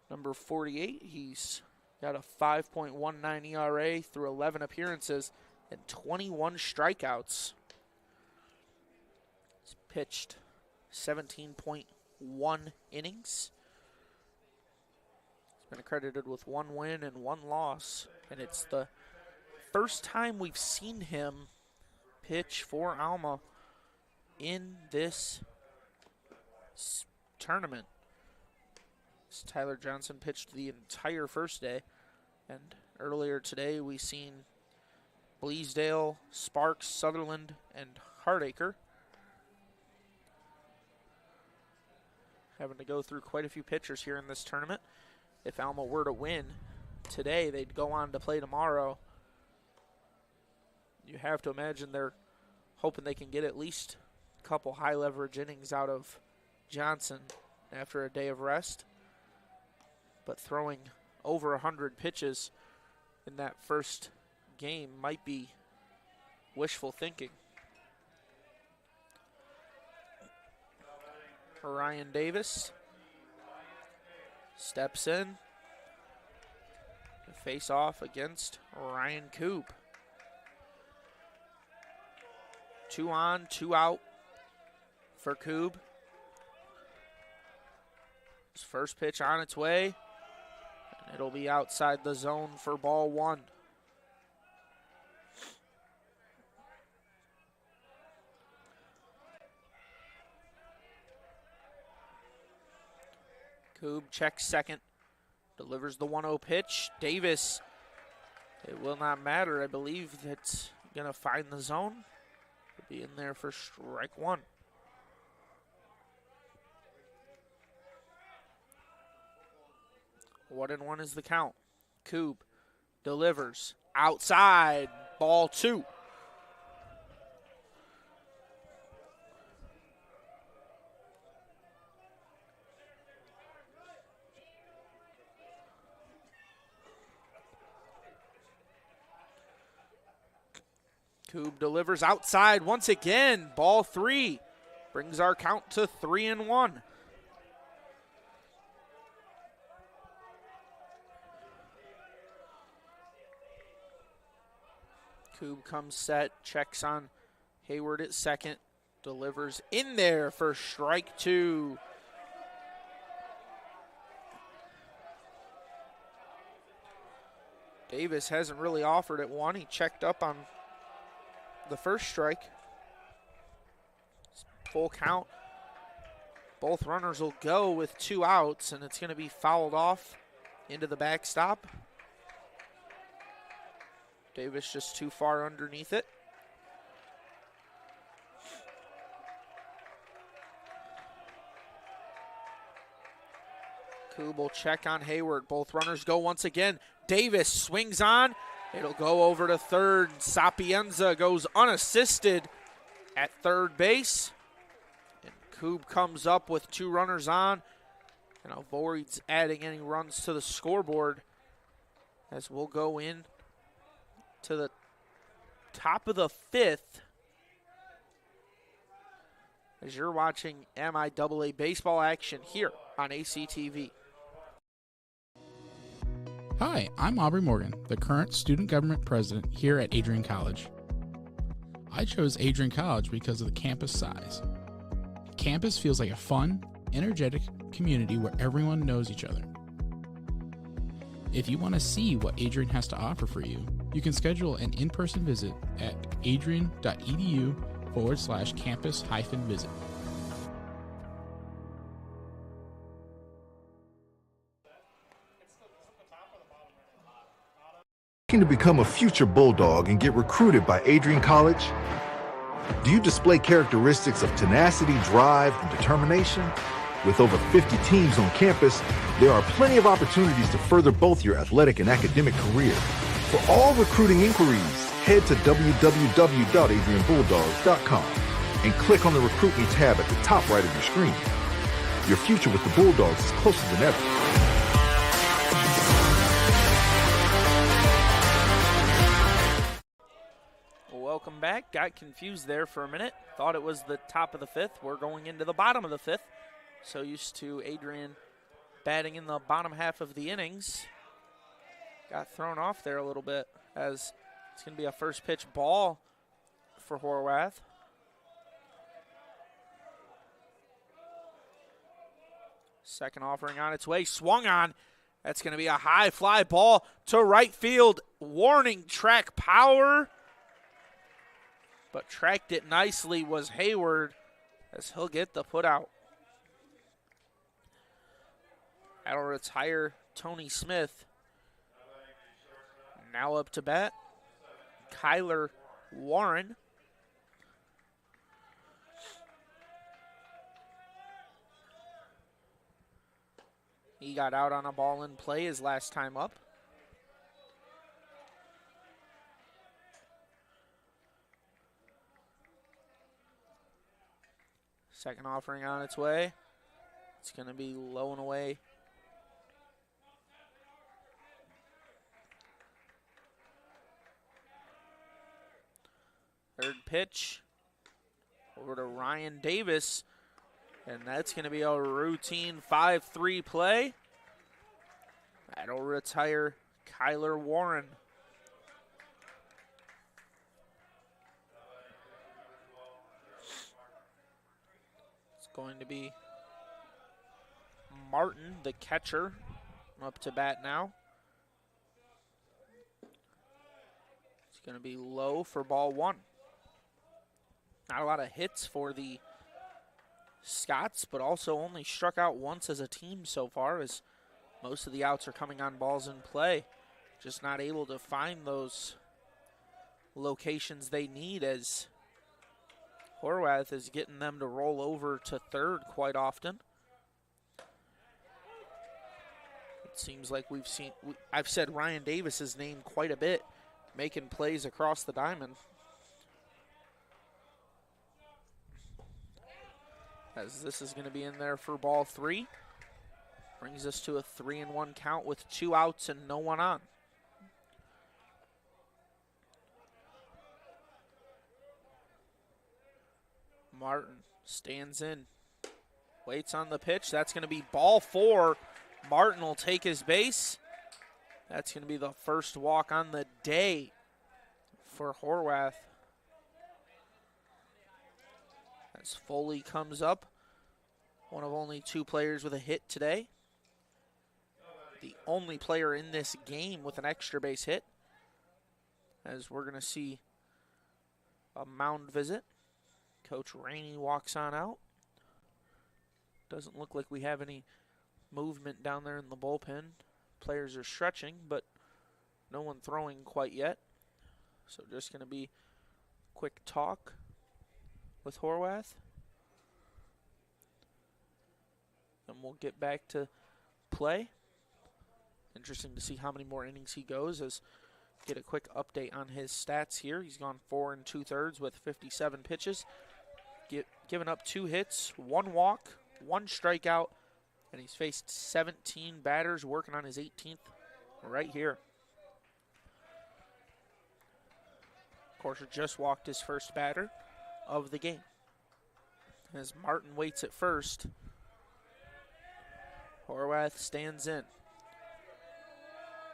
Number 48, he's got a 5.19 ERA through 11 appearances and 21 strikeouts. He's pitched 17.1 innings. He's been accredited with 1 win and 1 loss, and it's the first time we've seen him pitch for Alma in this tournament. Tyler Johnson pitched the entire first day, and earlier today we seen Bleasdale, Sparks, Sutherland, and Hardacre. Having to go through quite a few pitchers here in this tournament. If Alma were to win today, they'd go on to play tomorrow. You have to imagine they're hoping they can get at least a couple high leverage innings out of Johnson after a day of rest. But throwing over 100 pitches in that first game might be wishful thinking. Ryan Davis steps in to face off against Ryan Koob. 2 on, 2 out for Coob. His first pitch on its way, and it'll be outside the zone for ball 1. Coob checks second, delivers the 1-0 pitch. Davis, it will not matter. I believe that's going to find the zone. It'll be in there for strike 1. One and 1 is the count. Coob delivers outside, ball 2. Coob delivers outside once again, ball 3. Brings our count to 3 and 1. Coob comes set, checks on Hayward at second, delivers in there for strike 2. Davis hasn't really offered at 1. He checked up on the first strike. Full count. Both runners will go with 2 outs, and it's going to be fouled off into the backstop. Davis just too far underneath it. Coob will check on Hayward. Both runners go once again. Davis swings on. It'll go over to third. Sapienza goes unassisted at third base. And Coob comes up with 2 runners on and avoids adding any runs to the scoreboard, as we'll go in to the top of the 5th as you're watching MIAA baseball action here on ACTV. Hi, I'm Aubrey Morgan, the current student government president here at Adrian College. I chose Adrian College because of the campus size. Campus feels like a fun, energetic community where everyone knows each other. If you want to see what Adrian has to offer for you, you can schedule an in-person visit at adrian.edu/campus-visit. Looking to become a future Bulldog and get recruited by Adrian College? Do you display characteristics of tenacity, drive, and determination? With over 50 teams on campus, there are plenty of opportunities to further both your athletic and academic career. For all recruiting inquiries, head to www.adrianbulldogs.com and click on the Recruit Me tab at the top right of your screen. Your future with the Bulldogs is closer than ever. Welcome back. Got confused there for a minute. Thought it was the top of the 5th. We're going into the bottom of the 5th. So used to Adrian batting in the bottom half of the innings. Got thrown off there a little bit, as it's going to be a first pitch ball for Horwath. Second offering on its way, swung on. That's going to be a high fly ball to right field. Warning track power. But tracked it nicely was Hayward, as he'll get the put out. That'll retire Tony Smith. Now up to bat, Kyler Warren. He got out on a ball in play his last time up. Second offering on its way. It's going to be low and away. Third pitch over to Ryan Davis, and that's going to be a routine 5-3 play. That'll retire Kyler Warren. going to be Martin, the catcher, up to bat now. It's going to be low for ball one. Not a lot of hits for the Scots, but also only struck out once as a team so far, as most of the outs are coming on balls in play. Just not able to find those locations they need, as Horwath is getting them to roll over to third quite often. It seems like I've said Ryan Davis's name quite a bit, making plays across the diamond. As this is going to be in there for ball three. Brings us to a 3-1 count with 2 outs and no one on. Martin stands in, waits on the pitch. That's going to be ball 4. Martin will take his base. That's going to be the first walk on the day for Horwath. As Foley comes up, one of only 2 players with a hit today. The only player in this game with an extra base hit, as we're going to see a mound visit. Coach Rainey walks on out. Doesn't look like we have any movement down there in the bullpen. Players are stretching, but no one throwing quite yet. So just going to be quick talk with Horwath. And we'll get back to play. Interesting to see how many more innings he goes, as get a quick update on his stats here. He's gone 4 2/3 with 57 pitches. Given up 2 hits, 1 walk, 1 strikeout, and he's faced 17 batters, working on his 18th right here. Corser just walked his first batter of the game. As Martin waits at first, Horwath stands in.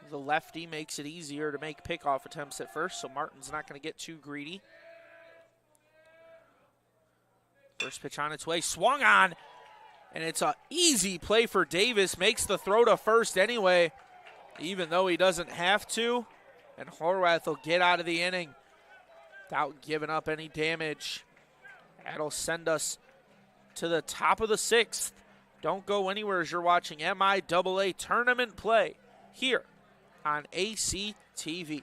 The lefty makes it easier to make pickoff attempts at first, so Martin's not going to get too greedy. First pitch on its way, swung on, and it's an easy play for Davis. Makes the throw to first anyway, even though he doesn't have to. And Horwath will get out of the inning without giving up any damage. That'll send us to the top of the 6th. Don't go anywhere as you're watching MIAA tournament play here on ACTV.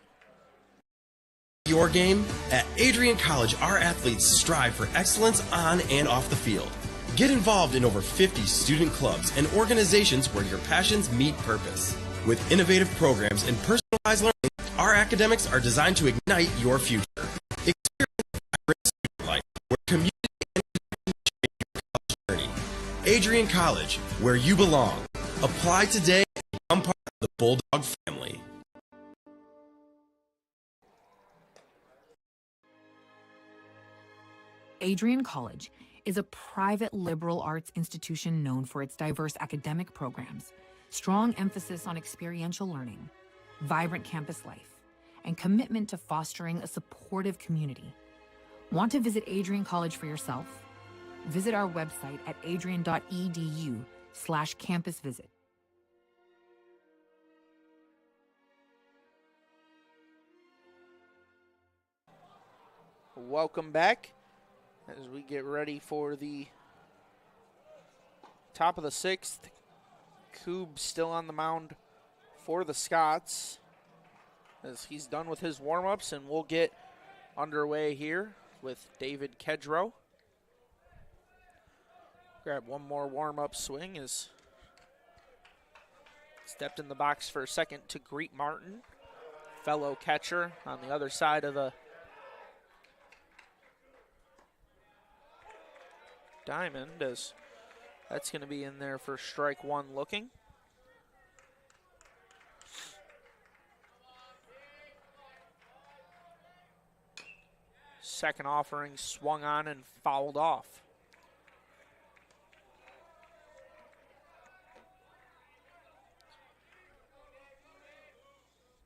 Your game? At Adrian College, our athletes strive for excellence on and off the field. Get involved in over 50 student clubs and organizations where your passions meet purpose. With innovative programs and personalized learning, our academics are designed to ignite your future. Experience vibrant student life where community and shape your college journey. Adrian College, where you belong. Apply today and become part of the Bulldog family. Adrian College is a private liberal arts institution known for its diverse academic programs, strong emphasis on experiential learning, vibrant campus life, and commitment to fostering a supportive community. Want to visit Adrian College for yourself? Visit our website at adrian.edu/campus visit. Welcome back as we get ready for the top of the 6th. Coob still on the mound for the Scots as he's done with his warm-ups, and we'll get underway here with David Kedrow. Grab one more warm-up swing as stepped in the box for a second to greet Martin, fellow catcher on the other side of the diamond, as that's going to be in there for strike 1 looking. Second offering swung on and fouled off.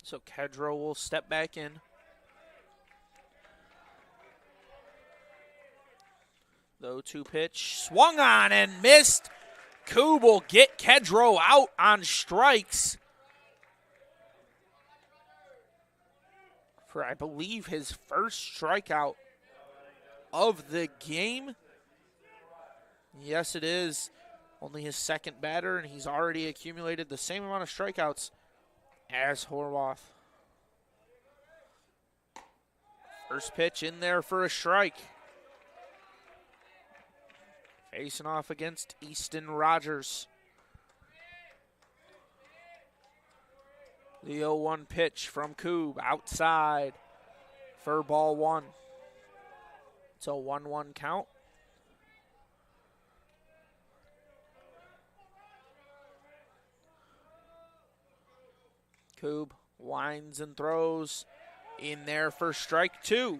So Kedrow will step back in. The 2 pitch swung on and missed. Coob will get Kedro out on strikes for, I believe, his first strikeout of the game. Yes, it is. Only his second batter, and he's already accumulated the same amount of strikeouts as Horwath. First pitch in there for a strike. Facing off against Easton Rogers. The 0-1 pitch from Coob outside for ball 1. It's a 1-1 count. Coob winds and throws in there for strike 2.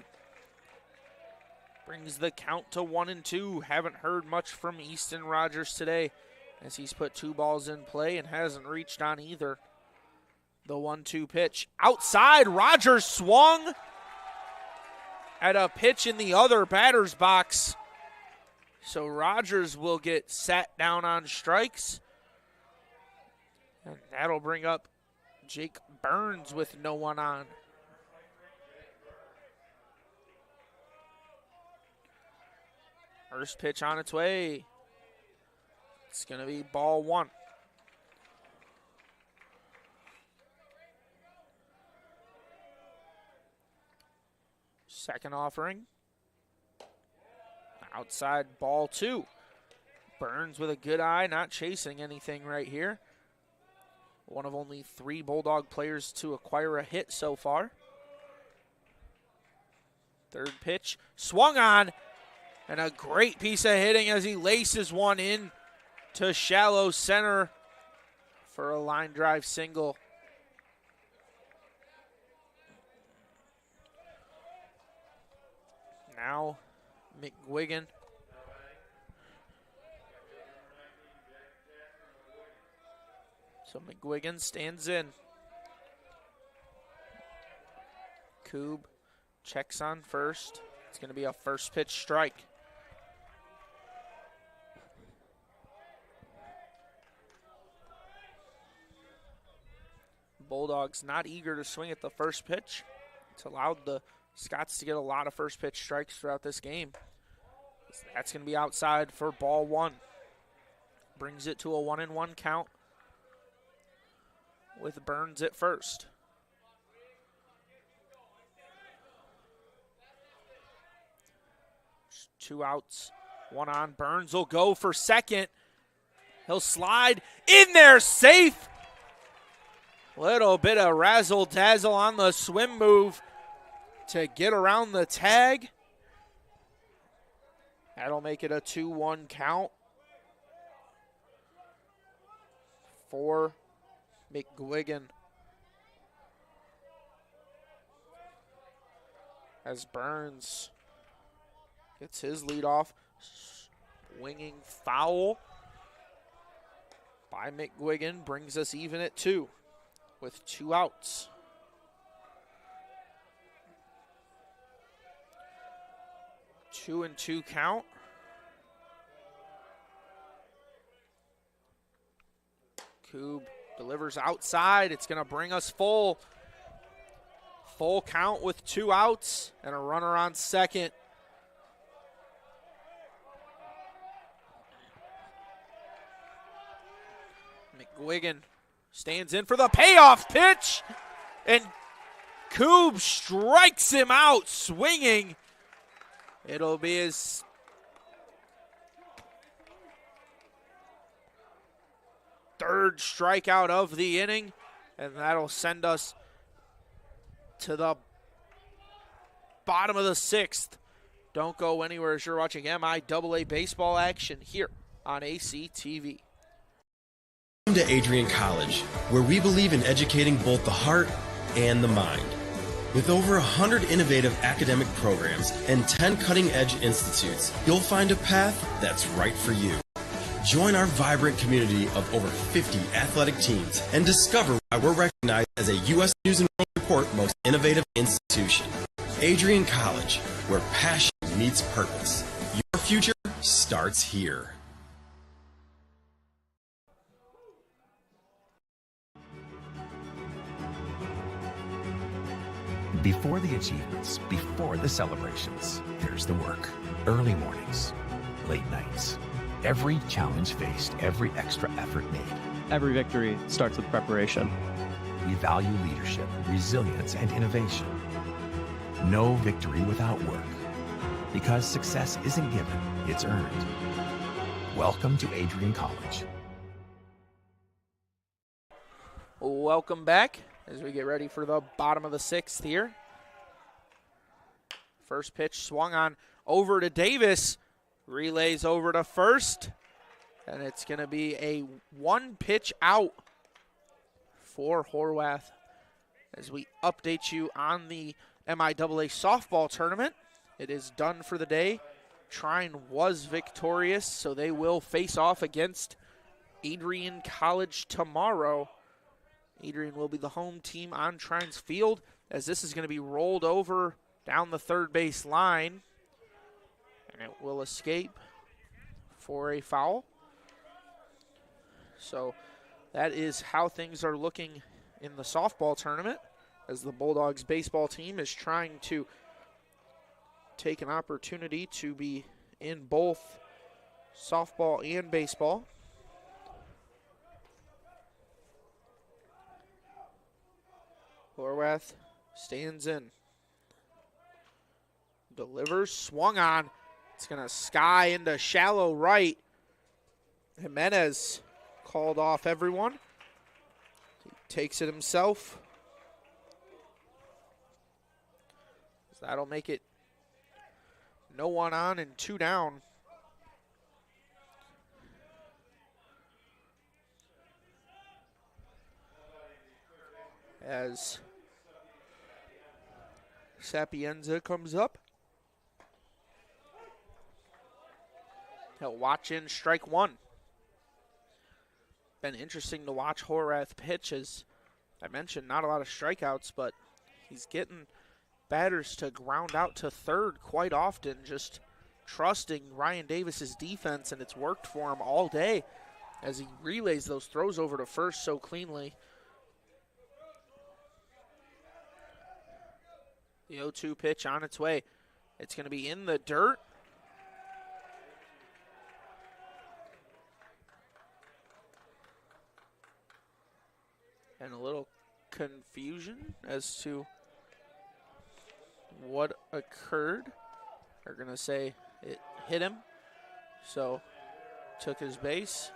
Brings the count to 1-2. Haven't heard much from Easton Rogers today as he's put 2 balls in play and hasn't reached on either. The 1-2 pitch outside. Rogers swung at a pitch in the other batter's box. So Rogers will get sat down on strikes. And that'll bring up Jake Burns with no one on. First pitch on its way. It's going to be ball 1. Second offering. Outside ball 2. Burns with a good eye, not chasing anything right here. One of only 3 Bulldog players to acquire a hit so far. Third pitch, swung on, and a great piece of hitting as he laces one in to shallow center for a line drive single. Now McGuigan. So McGuigan stands in. Coob checks on first. It's going to be a first pitch strike. Bulldogs not eager to swing at the first pitch. It's allowed the Scots to get a lot of first pitch strikes throughout this game. That's going to be outside for ball 1. Brings it to a 1-1 count with Burns at first. Two outs, one on. Burns will go for second. He'll slide in there, safe. Little bit of razzle-dazzle on the swim move to get around the tag. That'll make it a 2-1 count for McGuigan. As Burns gets his lead off. Swinging foul by McGuigan brings us even at 2 with 2 outs. Two and 2 count. Coob delivers outside. It's going to bring us full count with 2 outs and a runner on second. McGuigan stands in for the payoff pitch, and Coob strikes him out swinging. It'll be his third strikeout of the inning, and that'll send us to the bottom of the 6th. Don't go anywhere as you're watching MIAA baseball action here on ACTV. Welcome to Adrian College, where we believe in educating both the heart and the mind. With over 100 innovative academic programs and 10 cutting-edge institutes, you'll find a path that's right for you. Join our vibrant community of over 50 athletic teams and discover why we're recognized as a U.S. News & World Report Most Innovative Institution. Adrian College, where passion meets purpose. Your future starts here. Before the achievements, before the celebrations, there's the work. Early mornings, late nights. Every challenge faced, every extra effort made. Every victory starts with preparation. We value leadership, resilience, and innovation. No victory without work. Because success isn't given, it's earned. Welcome to Adrian College. Welcome back as we get ready for the bottom of the sixth here. First pitch swung on over to Davis. Relays over to first. And it's going to be a one pitch out for Horwath as we update you on the MIAA softball tournament. It is done for the day. Trine was victorious, so they will face off against Adrian College tomorrow. Adrian will be the home team on Trine's field as this is going to be rolled over down the third base line. And it will escape for a foul. So that is how things are looking in the softball tournament as the Bulldogs baseball team is trying to take an opportunity to be in both softball and baseball. Horwath stands in. Delivers, swung on. It's going to sky into shallow right. Jimenez called off everyone. He takes it himself. That'll make it no one on and two down. As Sapienza comes up. He'll watch in strike one. Been interesting to watch Horwath pitch. As I mentioned, not a lot of strikeouts, but he's getting batters to ground out to third quite often, just trusting Ryan Davis's defense, and it's worked for him all day as he relays those throws over to first so cleanly. The 0-2 pitch on its way. It's going to be in the dirt. And a little confusion as to what occurred. They're going to say it hit him, so took his base.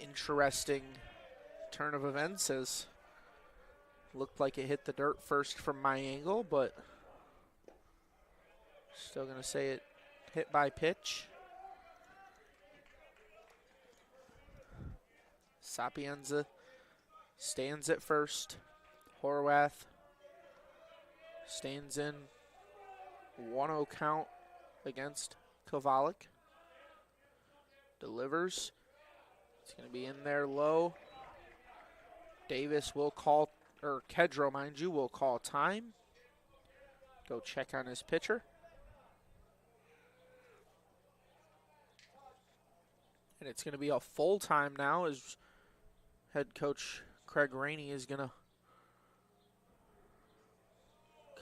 Interesting turn of events as looked like it hit the dirt first from my angle, but still going to say it hit by pitch. Sapienza stands at first. Horwath stands in 1-0 count against Kovalik. Delivers. It's going to be in there low. Davis will call, or Kedro, mind you, will call time. Go check on his pitcher. And it's going to be a full time now as head coach Craig Rainey is going to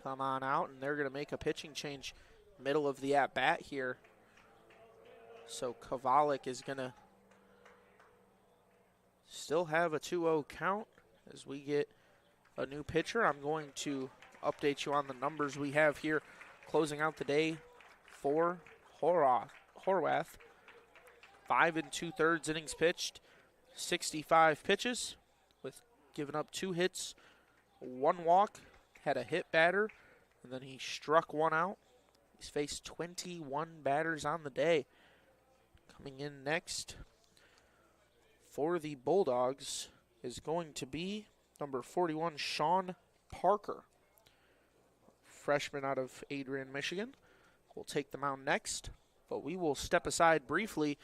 come on out, and they're going to make a pitching change middle of the at-bat here. So Kovalik is going to still have a 2-0 count as we get a new pitcher. I'm going to update you on the numbers we have here closing out the day for Horwath. 5 2/3 innings pitched, 65 pitches, with giving up 2 hits, 1 walk, had a hit batter, and then he struck 1 out. He's faced 21 batters on the day. Coming in next for the Bulldogs is going to be number 41, Sean Parker, freshman out of Adrian, Michigan. Will take the mound next, but we will step aside briefly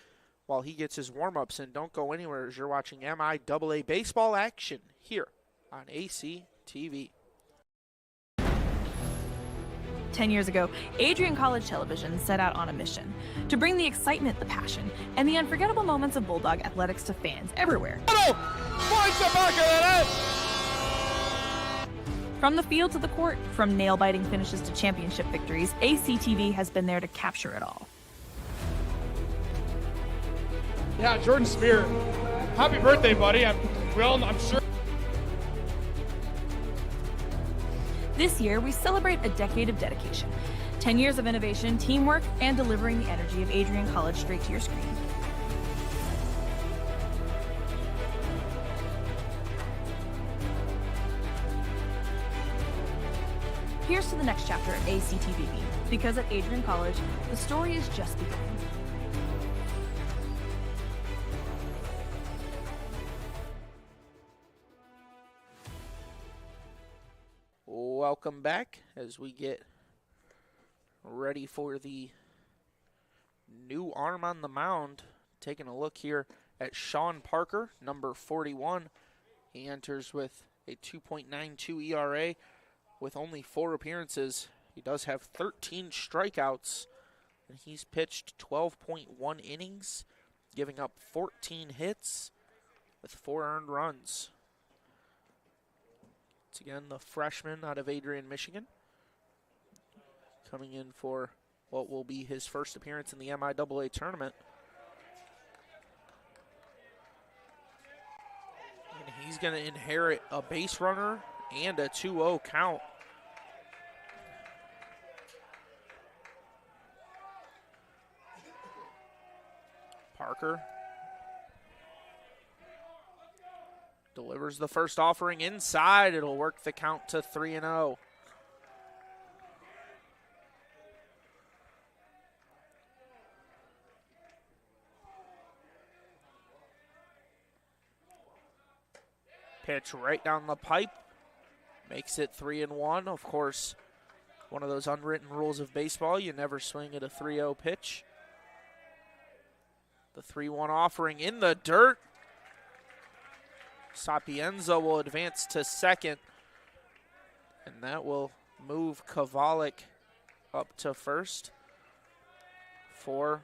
while he gets his warm-ups, and don't go anywhere as you're watching MIAA baseball action here on AC TV. 10 years ago, Adrian College Television set out on a mission to bring the excitement, the passion, and the unforgettable moments of Bulldog athletics to fans everywhere. From the field to the court, from nail-biting finishes to championship victories, ACTV has been there to capture it all. Yeah, Jordan Spear. Happy birthday, buddy. I'm sure. This year, we celebrate a decade of dedication, 10 years of innovation, teamwork, and delivering the energy of Adrian College straight to your screen. Here's to the next chapter of ACTV, because at Adrian College, the story is just beginning. Welcome back as we get ready for the new arm on the mound. Taking a look here at Sean Parker, number 41. He enters with a 2.92 ERA with only 4 appearances. He does have 13 strikeouts, and he's pitched 12.1 innings, giving up 14 hits with 4 earned runs. It's again the freshman out of Adrian, Michigan, coming in for what will be his first appearance in the MIAA tournament. And he's going to inherit a base runner and a 2-0 count. Parker delivers the first offering inside. It'll work the count to 3-0. Pitch right down the pipe. Makes it 3-1. Of course, one of those unwritten rules of baseball, you never swing at a 3-0 pitch. The 3-1 offering in the dirt. Sapienza will advance to second, and that will move Kovalik up to first for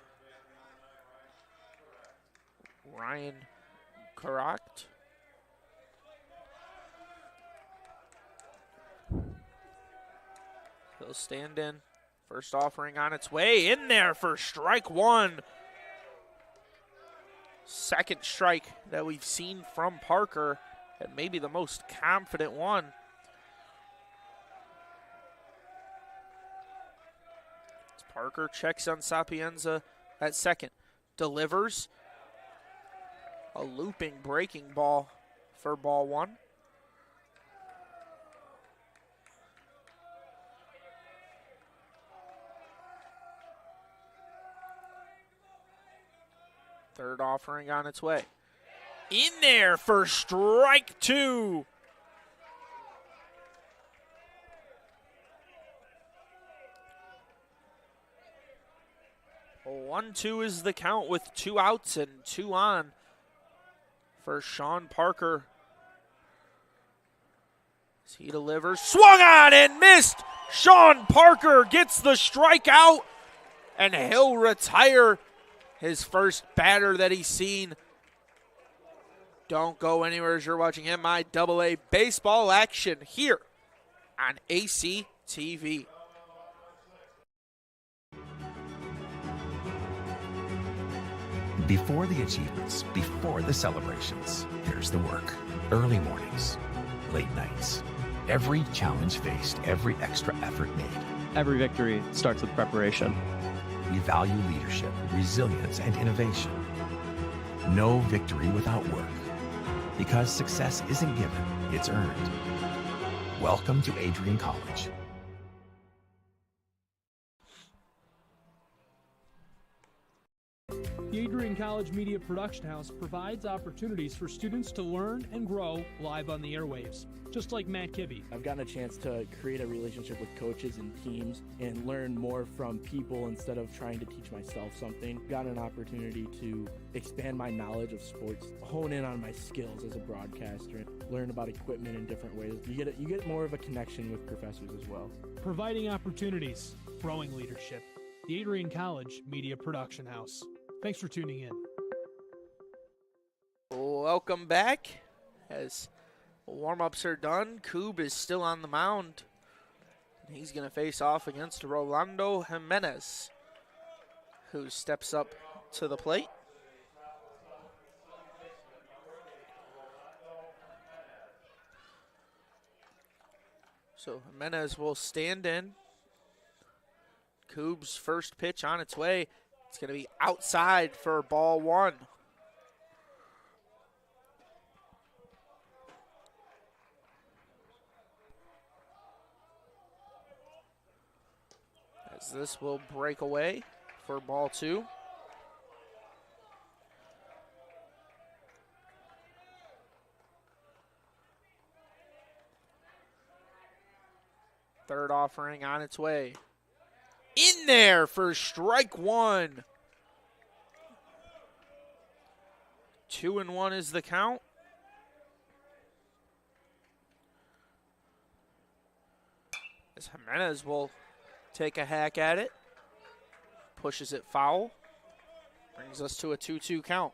Ryan Karacht. He'll stand in. First offering on its way. In there for strike one. Second strike that we've seen from Parker, and maybe the most confident one. As Parker checks on Sapienza at second. Delivers a looping breaking ball for ball one. Third offering on its way. In there for strike two. A 1-2 is the count with 2 outs and 2 on for Sean Parker. As he delivers, swung on and missed. Sean Parker gets the strikeout, and he'll retire his first batter that he's seen. Don't go anywhere as you're watching MIAA baseball action here on ACTV. Before the achievements, before the celebrations, there's the work. Early mornings, late nights. Every challenge faced, every extra effort made. Every victory starts with preparation. We value leadership, resilience, and innovation. No victory without work. Because success isn't given, it's earned. Welcome to Adrian College. The Adrian College Media Production House provides opportunities for students to learn and grow live on the airwaves, just like Matt Kibbe. I've gotten a chance to create a relationship with coaches and teams and learn more from people instead of trying to teach myself something. Got an opportunity to expand my knowledge of sports, hone in on my skills as a broadcaster, learn about equipment in different ways. You get more of a connection with professors as well. Providing opportunities, growing leadership. The Adrian College Media Production House. Thanks for tuning in. Welcome back. As warm-ups are done, Coob is still on the mound. He's going to face off against Rolando Jimenez, who steps up to the plate. So Jimenez will stand in. Coob's first pitch on its way. It's going to be outside for ball one. As this will break away for ball two. Third offering on its way. In there for strike one. 2-1 is the count. As Jimenez will take a hack at it. Pushes it foul. Brings us to a 2-2 count.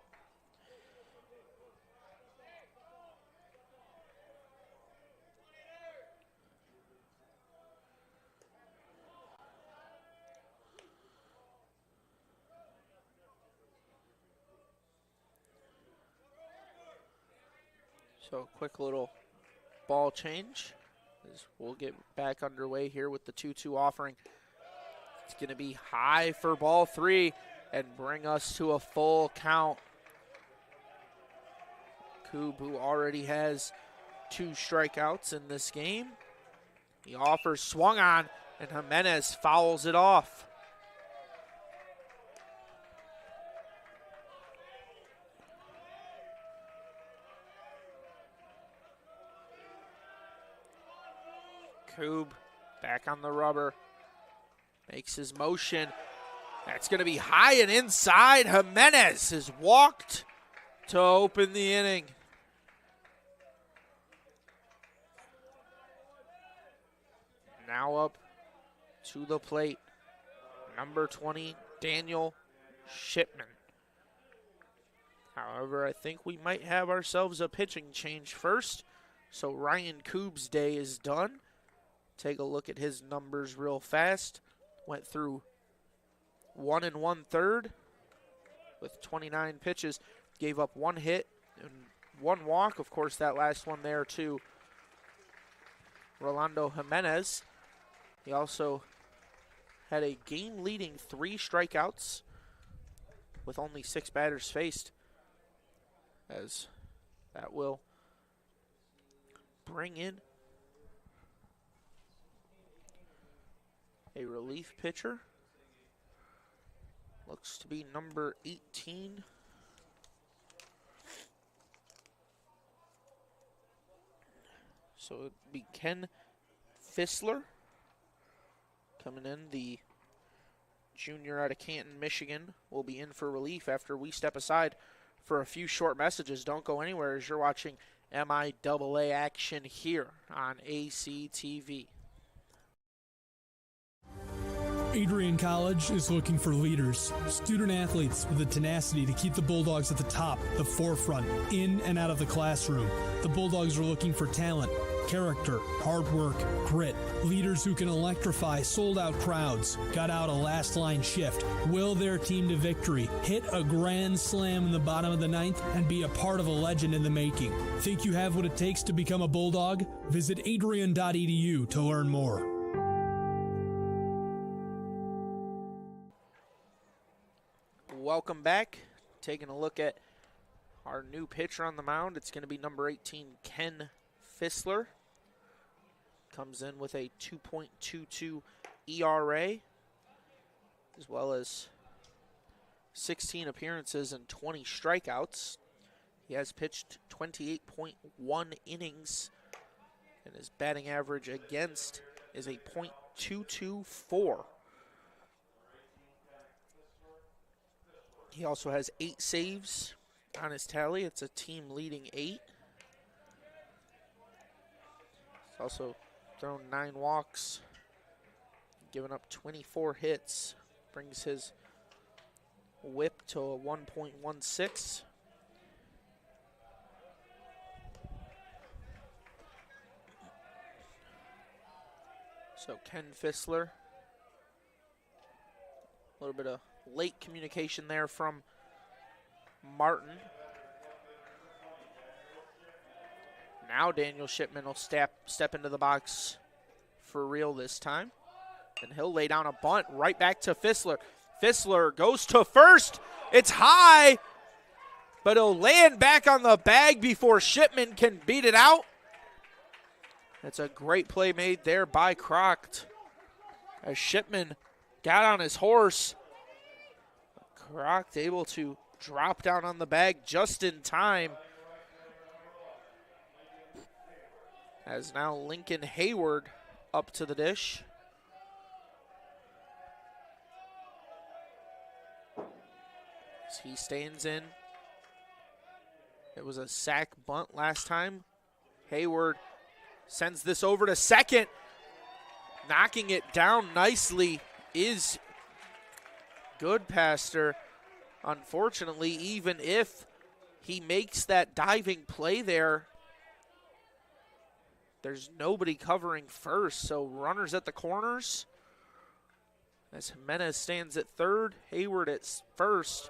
So a quick little ball change as we'll get back underway here with the 2-2 offering. It's going to be high for ball three and bring us to a full count. Coob, who already has 2 strikeouts in this game. The offer swung on and Jimenez fouls it off. Coob back on the rubber, makes his motion. That's going to be high and inside. Jimenez has walked to open the inning. Now up to the plate, number 20, Daniel Shipman. However, I think we might have ourselves a pitching change first. So Ryan Coob's day is done. Take a look at his numbers real fast. Went through 1 1/3 with 29 pitches. Gave up 1 hit and 1 walk. Of course, that last one there to Rolando Jimenez. He also had a game-leading 3 strikeouts with only 6 batters faced. As that will bring in a relief pitcher. Looks to be number 18. So it'd be Ken Fissler coming in. The junior out of Canton, Michigan, will be in for relief after we step aside for a few short messages. Don't go anywhere as you're watching MIAA action here on ACTV. Adrian College is looking for leaders, student athletes with the tenacity to keep the Bulldogs at the top, the forefront, in and out of the classroom. The Bulldogs are looking for talent, character, hard work, grit, leaders who can electrify sold-out crowds, gut out a last-line shift, will their team to victory, hit a grand slam in the bottom of the 9th, and be a part of a legend in the making. Think you have what it takes to become a Bulldog? Visit adrian.edu to learn more. Welcome back. Taking a look at our new pitcher on the mound. It's going to be number 18, Ken Fissler. Comes in with a 2.22 ERA, as well as 16 appearances and 20 strikeouts. He has pitched 28.1 innings, and his batting average against is a .224. He also has 8 saves on his tally. It's a team leading 8. He's also thrown 9 walks, given up 24 hits, brings his whip to a 1.16. So Ken Fissler, a little bit of late communication there from Martin. Now Daniel Shipman will step into the box for real this time. And he'll lay down a bunt right back to Fissler. Fissler goes to first. It's high, but he'll land back on the bag before Shipman can beat it out. That's a great play made there by Croct, as Shipman got on his horse. Croct able to drop down on the bag just in time. As now Lincoln Hayward up to the dish. As he stands in. It was a sack bunt last time. Hayward sends this over to second. Knocking it down nicely is Goodpaster. Unfortunately, even if he makes that diving play there, there's nobody covering first. So runners at the corners. As Jimenez stands at third, Hayward at first,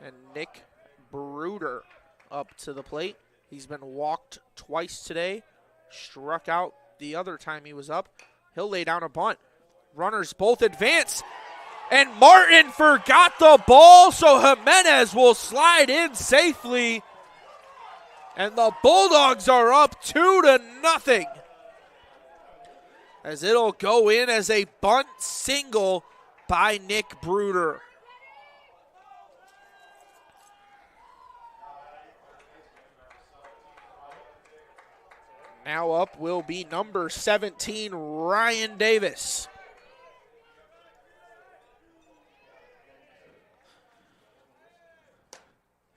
and Nick Bruder up to the plate. He's been walked twice today. Struck out the other time he was up. He'll lay down a bunt. Runners both advance. And Martin forgot the ball, so Jimenez will slide in safely. And the Bulldogs are up 2-0. As it'll go in as a bunt single by Nick Bruder. Now up will be number 17, Ryan Davis.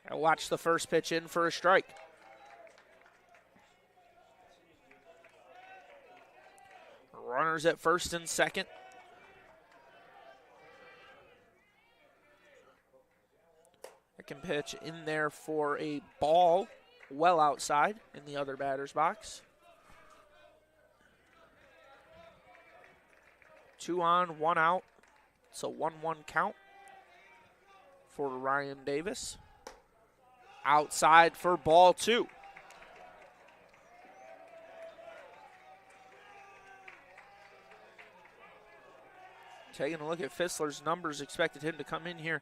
I'll watch the first pitch in for a strike. Runners at first and second. Second pitch in there for a ball well outside in the other batter's box. 2 on, 1 out. So 1-1 count for Ryan Davis. Outside for ball 2. Taking a look at Fissler's numbers, expected him to come in here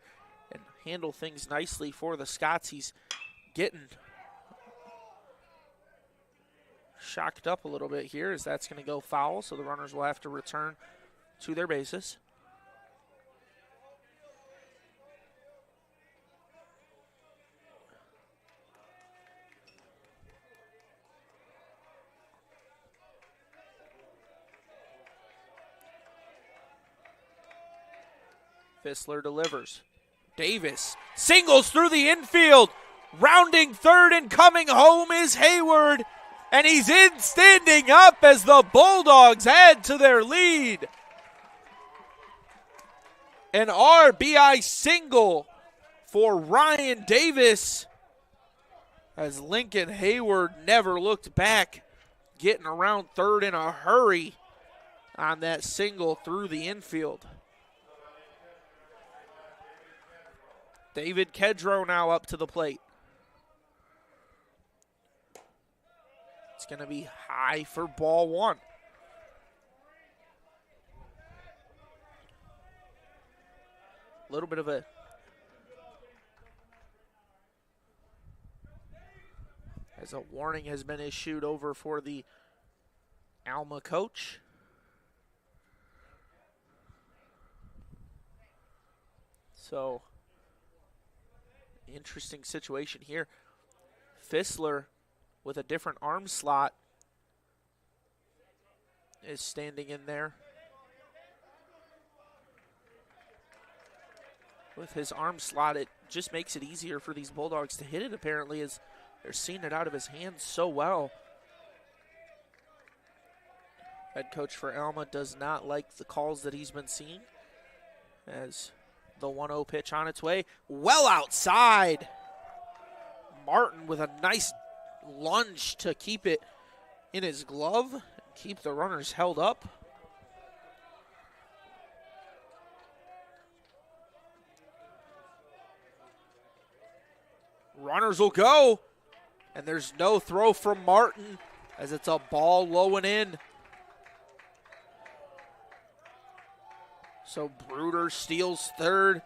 and handle things nicely for the Scots. He's getting shocked up a little bit here, as that's going to go foul, so the runners will have to return to their bases. Fissler delivers. Davis singles through the infield. Rounding third and coming home is Hayward. And he's in standing up as the Bulldogs add to their lead. An RBI single for Ryan Davis, as Lincoln Hayward never looked back, getting around third in a hurry on that single through the infield. David Kedro now up to the plate. It's going to be high for ball 1. A little bit of a warning has been issued over for the Alma coach. So interesting situation here. Fissler with a different arm slot is standing in there with his arm slot. It just makes it easier for these Bulldogs to hit it, apparently, as they're seeing it out of his hands so well. Head coach for Alma does not like the calls that he's been seeing, as the 1-0 pitch on its way. Well outside. Martin with a nice lunge to keep it in his glove and keep the runners held up. Runners will go, and there's no throw from Martin as it's a ball low and in. So Bruder steals third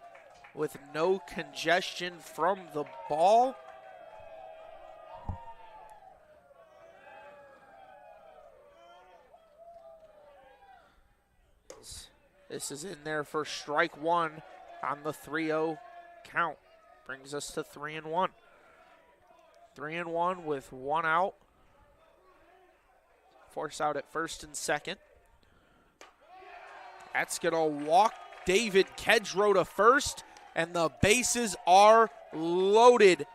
with no congestion from the ball. This is in there for strike one on the 3-0 count. Brings us to 3-1. 3-1 with one out. Force out at first and second. That's going to walk David Kedrow to first, and the bases are loaded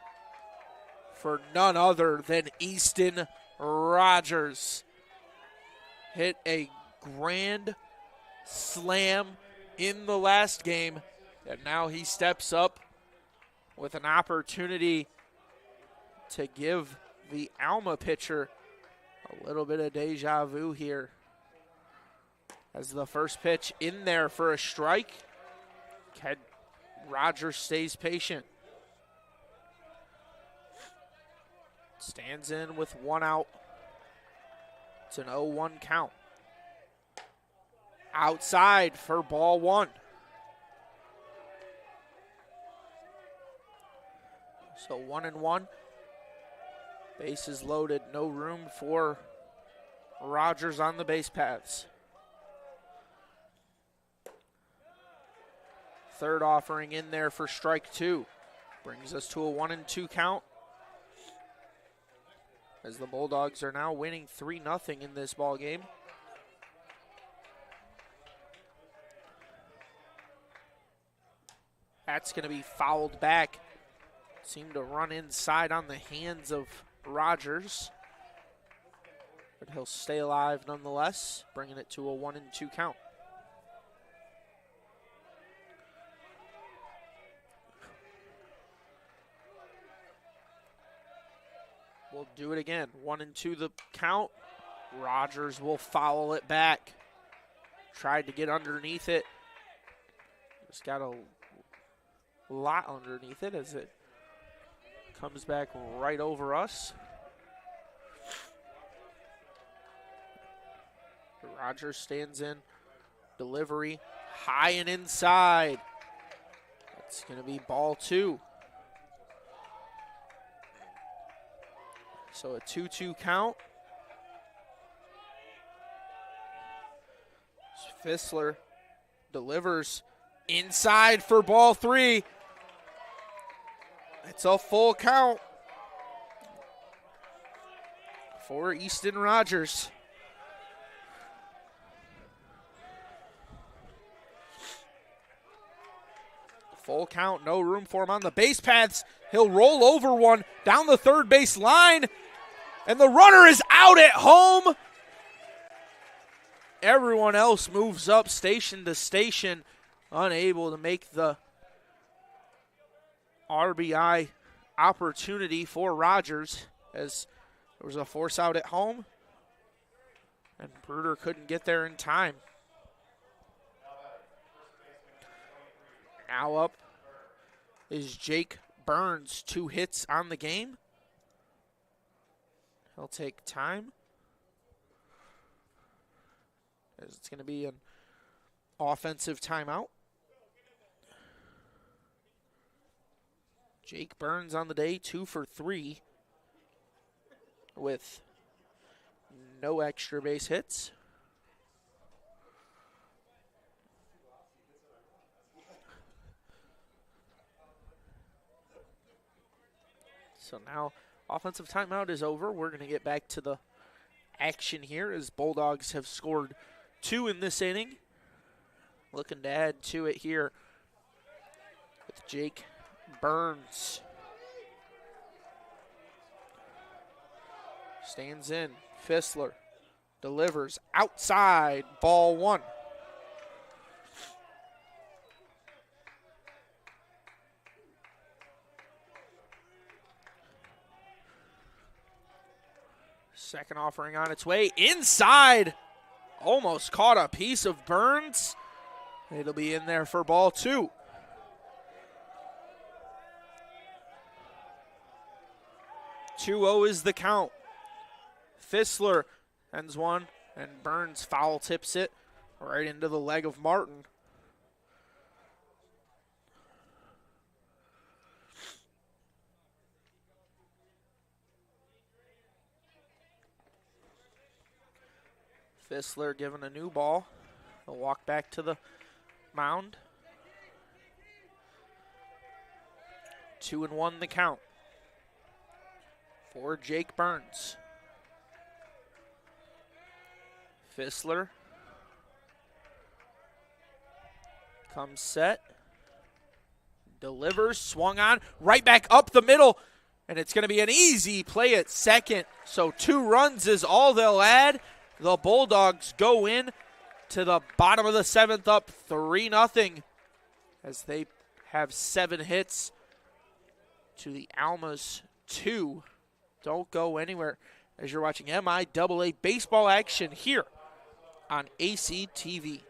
for none other than Easton Rogers. Hit a grand slam in the last game, and now he steps up with an opportunity to give the Alma pitcher a little bit of deja vu here. As the first pitch in there for a strike, Rogers stays patient. Stands in with one out. It's an 0-1 count. Outside for ball one. So 1-1. Bases loaded, no room for Rogers on the base paths. Third offering in there for strike two. Brings us to a 1-2 count. As the Bulldogs are now winning 3-0 in this ball game. That's going to be fouled back. Seemed to run inside on the hands of Rogers. But he'll stay alive nonetheless, bringing it to a 1-2 count. We'll do it again. 1-2 the count. Rogers will foul it back. Tried to get underneath it. Just got a lot underneath it as it comes back right over us. Rogers stands in. Delivery high and inside. That's going to be ball two. So a 2-2 count. Fissler delivers inside for ball three. It's a full count for Easton Rogers. Full count, no room for him on the base paths. He'll roll over one down the third base line, and the runner is out at home. Everyone else moves up station to station, unable to make the RBI opportunity for Rogers, as there was a force out at home, and Bruder couldn't get there in time. Now up is Jake Burns, 2 hits on the game. He'll take time, as it's going to be an offensive timeout. Jake Burns on the day, 2 for 3 with no extra base hits. So now offensive timeout is over. We're going to get back to the action here as Bulldogs have scored 2 in this inning. Looking to add to it here with Jake Burns. Stands in. Fissler delivers outside. Ball 1. Second offering on its way. Inside. Almost caught a piece of Burns. It'll be in there for ball 2. "2-0 is the count. Fissler ends one, and Burns foul tips it right into the leg of Martin. Fissler given a new ball. He'll walk back to the mound. 2-1 the count for Jake Burns. Fissler comes set, delivers, swung on, right back up the middle, and it's going to be an easy play at second. So 2 runs is all they'll add. The Bulldogs go in to the bottom of the 7th up 3-0 as they have 7 hits to the Alma's 2. Don't go anywhere as you're watching MIAA baseball action here on ACTV.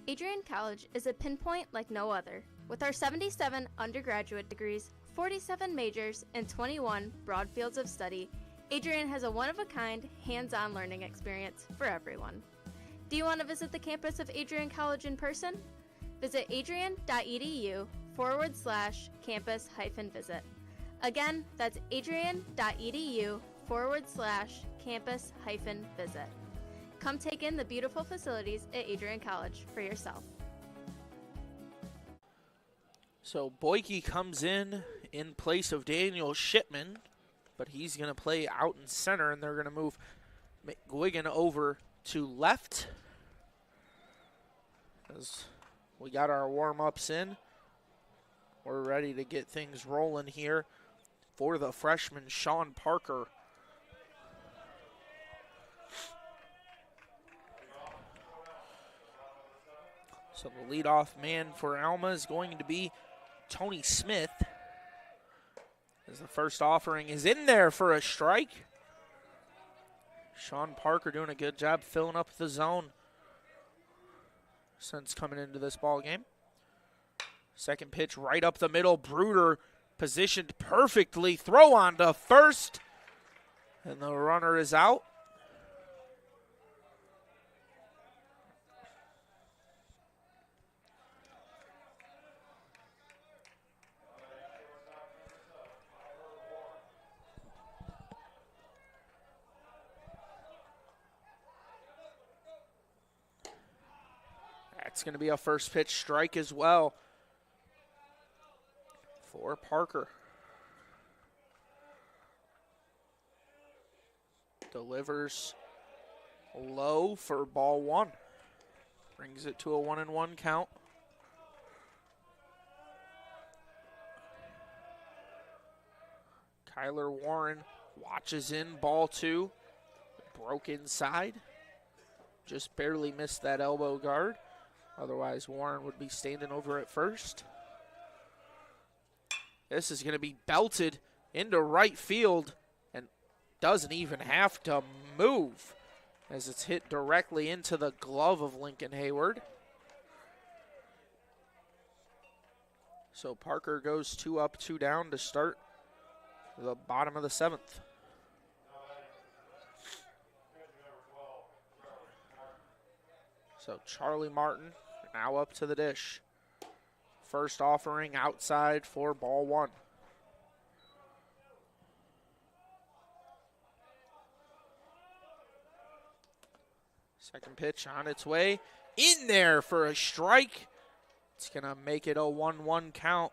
Adrian College is a pinpoint like no other. With our 77 undergraduate degrees, 47 majors, and 21 broad fields of study, Adrian has a one-of-a-kind, hands-on learning experience for everyone. Do you want to visit the campus of Adrian College in person? Visit adrian.edu/campus-visit. Again, that's adrian.edu/campus-visit. Come take in the beautiful facilities at Adrian College for yourself. So Boyke comes in place of Daniel Shipman, but he's going to play out in center, and they're going to move McGuigan over to left. As we got our warm-ups in, we're ready to get things rolling here for the freshman Sean Parker. So the leadoff man for Alma is going to be Tony Smith. As the first offering is in there for a strike. Sean Parker doing a good job filling up the zone since coming into this ball game. Second pitch right up the middle. Bruder positioned perfectly. Throw on to first. And the runner is out. It's going to be a first pitch strike as well for Parker. Delivers low for ball 1. Brings it to a 1-1 count. Kyler Warren watches in ball 2. Broke inside. Just barely missed that elbow guard. Otherwise, Warren would be standing over at first. This is going to be belted into right field and doesn't even have to move as it's hit directly into the glove of Lincoln Hayward. So Parker goes 2 up, 2 down to start the bottom of the 7th. So Charlie Martin now up to the dish. First offering outside for ball 1. Second pitch on its way. In there for a strike. It's going to make it a 1-1 count.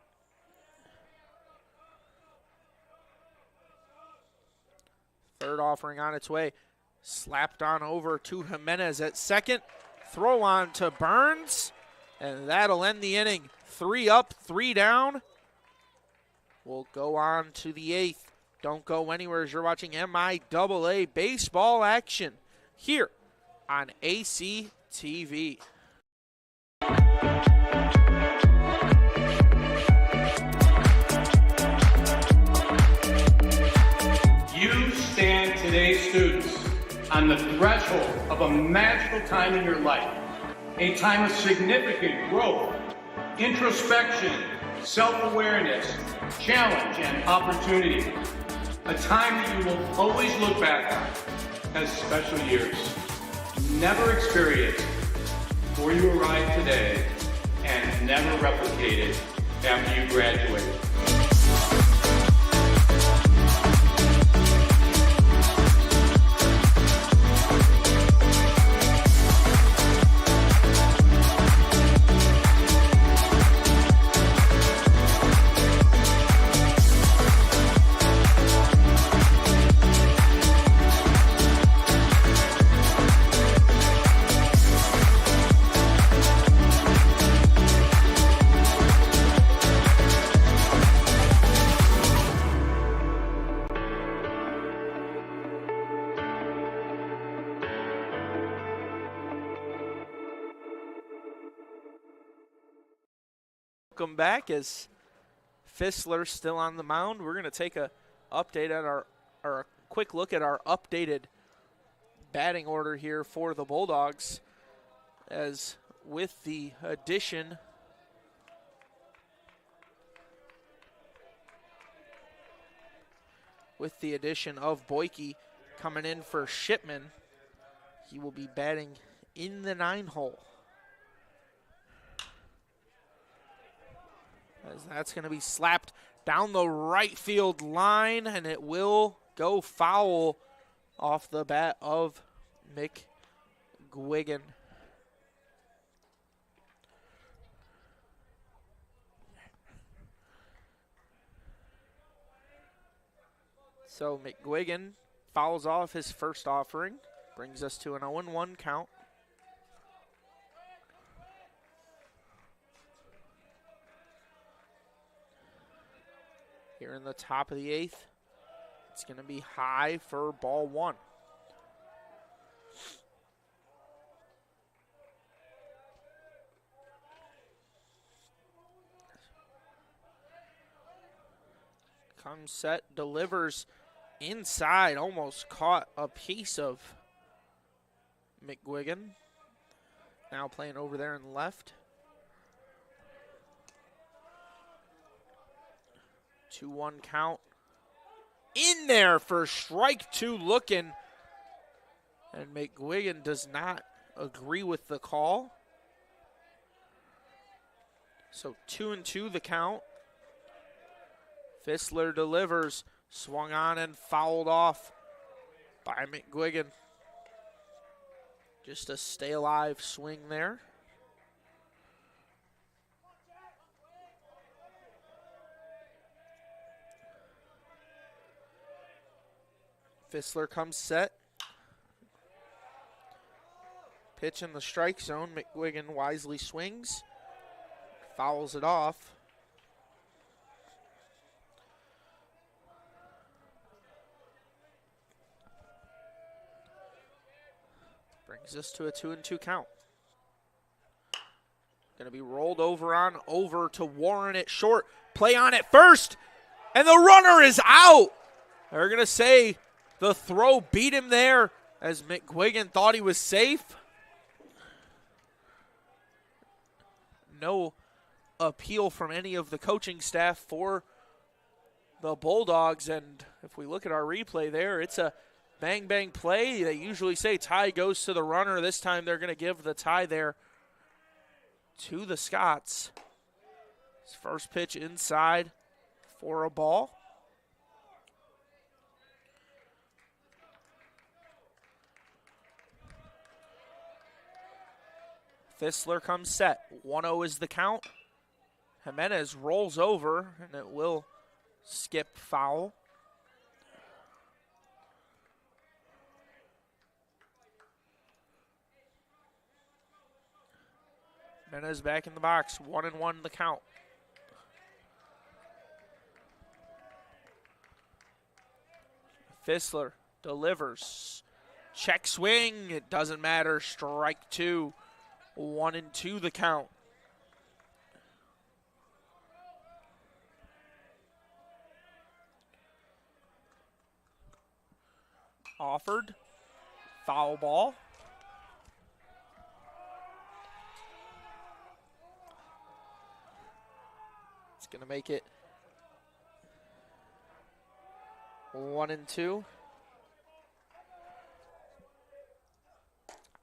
Third offering on its way. Slapped on over to Jimenez at second. Throw on to Burns. And that'll end the inning. 3 up, 3 down. We'll go on to the 8th. Don't go anywhere as you're watching MIAA baseball action here on ACTV. You stand today, students, on the threshold of a magical time in your life, a time of significant growth, introspection, self-awareness, challenge, and opportunity. A time that you will always look back on as special years. Never experienced before you arrived today and never replicated after you graduate. Welcome back as Fissler still on the mound. We're going to take a update at our a quick look at our updated batting order here for the Bulldogs, as with the addition of Boyke coming in for Shipman, he will be batting in the 9 hole. As that's going to be slapped down the right field line, and it will go foul off the bat of McGuigan. So McGuigan fouls off his first offering, brings us to an 0-1 count. Here in the top of the 8th, it's going to be high for ball 1. Comes set, delivers inside, almost caught a piece of McGuigan. Now playing over there in left. 2-1 count. In there for strike 2 looking. And McGuigan does not agree with the call. So 2-2 the count. Fissler delivers. Swung on and fouled off by McGuigan. Just a stay alive swing there. Fissler comes set. Pitch in the strike zone. McGuigan wisely swings. Fouls it off. Brings us to a 2-2 count. Going to be rolled over to Warren at short. Play on at first. And the runner is out. They're going to say the throw beat him there as McGuigan thought he was safe. No appeal from any of the coaching staff for the Bulldogs. And if we look at our replay there, it's a bang-bang play. They usually say tie goes to the runner. This time they're going to give the tie there to the Scots. First pitch inside for a ball. Fissler comes set. 1-0 is the count. Jimenez rolls over, and it will skip foul. Jimenez back in the box. 1-1 the count. Fissler delivers. Check swing. It doesn't matter. Strike two. 1-2 the count. Offered. Foul ball. It's going to make it 1-2.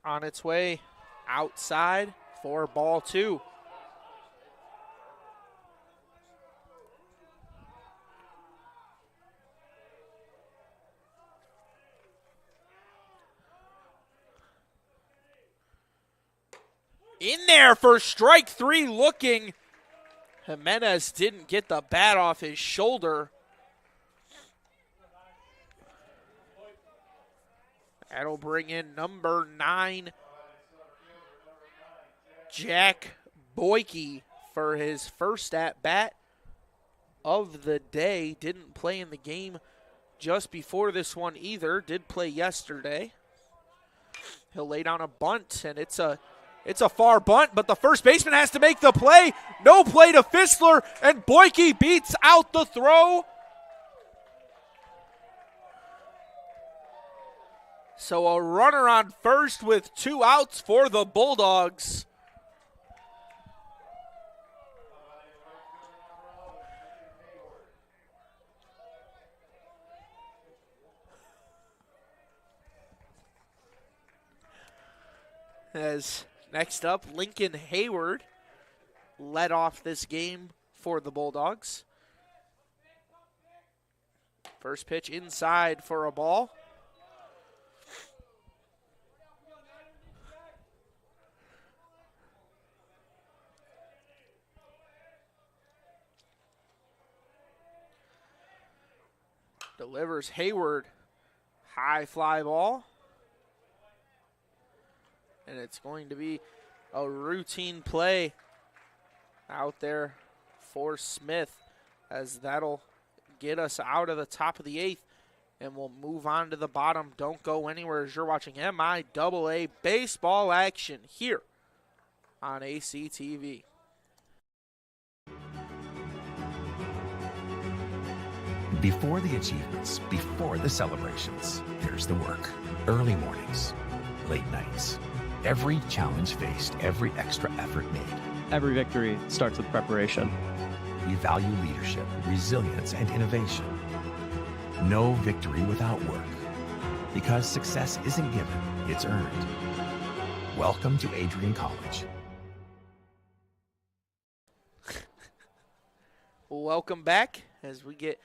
On its way outside for ball two. In there for strike three, looking. Jimenez didn't get the bat off his shoulder. That'll bring in number 9, Jack Boyke, for his first at-bat of the day. Didn't play in the game just before this one either. Did play yesterday. He'll lay down a bunt, and it's a far bunt, but the first baseman has to make the play. No play to Fissler, and Boyke beats out the throw. So a runner on first with 2 outs for the Bulldogs. As next up, Lincoln Hayward led off this game for the Bulldogs. First pitch inside for a ball. Delivers Hayward. High fly ball. And it's going to be a routine play out there for Smith, as that'll get us out of the top of the 8th, and we'll move on to the bottom. Don't go anywhere as you're watching MIAA baseball action here on ACTV. Before the achievements, before the celebrations, there's the work. Early mornings, late nights. Every challenge faced, every extra effort made. Every victory starts with preparation. We value leadership, resilience, and innovation. No victory without work. Because success isn't given, it's earned. Welcome to Adrian College. Welcome back as we get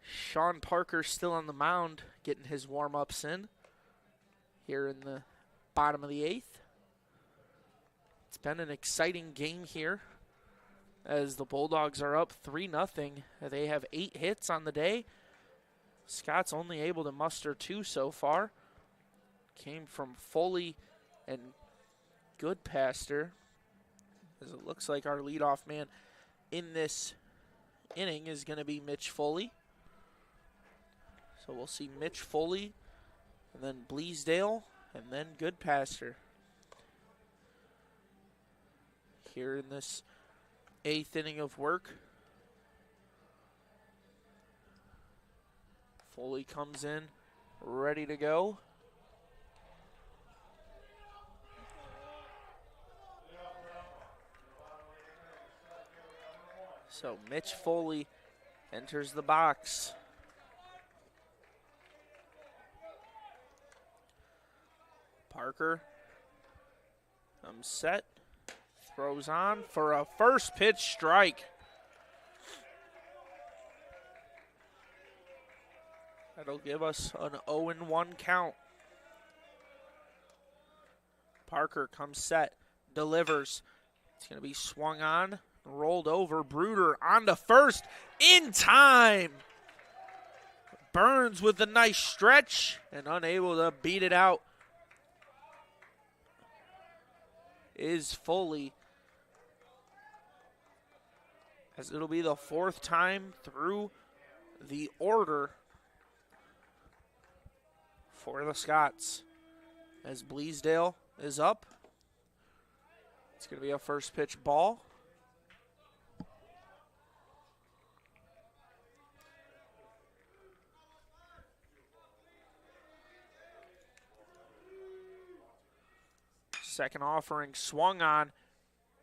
Sean Parker still on the mound, getting his warm-ups in here in the bottom of the 8th. It's been an exciting game here as the Bulldogs are up 3-0. They have 8 hits on the day. Scott's only able to muster 2 so far. Came from Foley and Goodpaster, as it looks like our leadoff man in this inning is going to be Mitch Foley. So we'll see Mitch Foley, and then Bleasdale, and then Goodpaster here in this 8th inning of work. Foley comes in, ready to go. So Mitch Foley enters the box. Parker comes set, throws on for a first pitch strike. That'll give us an 0-1 count. Parker comes set, delivers. It's going to be swung on, rolled over. Bruder on to first in time. Burns with a nice stretch and unable to beat it out is Foley, as it'll be the fourth time through the order for the Scots. As Bleasdale is up, it's going to be a first pitch ball. Second offering swung on.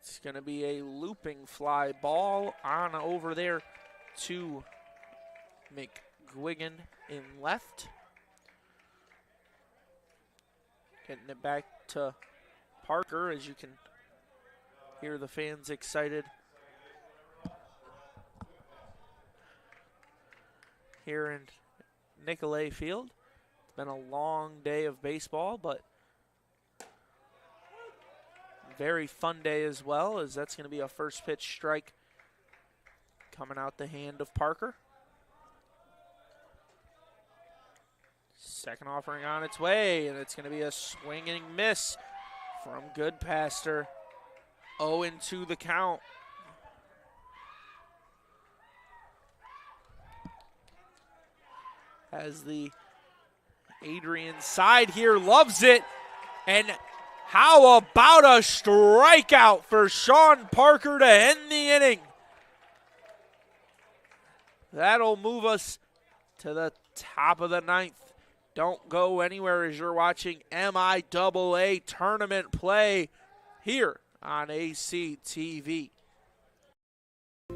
It's going to be a looping fly ball on over there to McGuigan in left. Getting it back to Parker, as you can hear the fans excited here in Nicolay Field. It's been a long day of baseball, but very fun day as well, as that's going to be a first pitch strike coming out the hand of Parker. Second offering on its way, and it's going to be a swinging miss from Goodpaster. 0-2 the count. As the Adrian side here loves it, and how about a strikeout for Sean Parker to end the inning? That'll move us to the top of the ninth. Don't go anywhere as you're watching MIAA tournament play here on ACTV.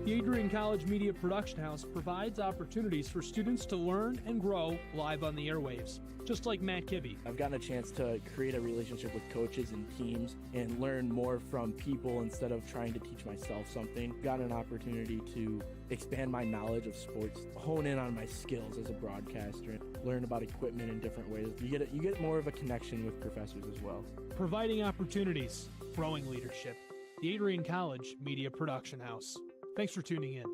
The Adrian College Media Production House provides opportunities for students to learn and grow live on the airwaves, just like Matt Kibbe. I've gotten a chance to create a relationship with coaches and teams and learn more from people instead of trying to teach myself something. Gotten an opportunity to expand my knowledge of sports, hone in on my skills as a broadcaster, learn about equipment in different ways. You get more of a connection with professors as well. Providing opportunities, growing leadership. The Adrian College Media Production House. Thanks for tuning in.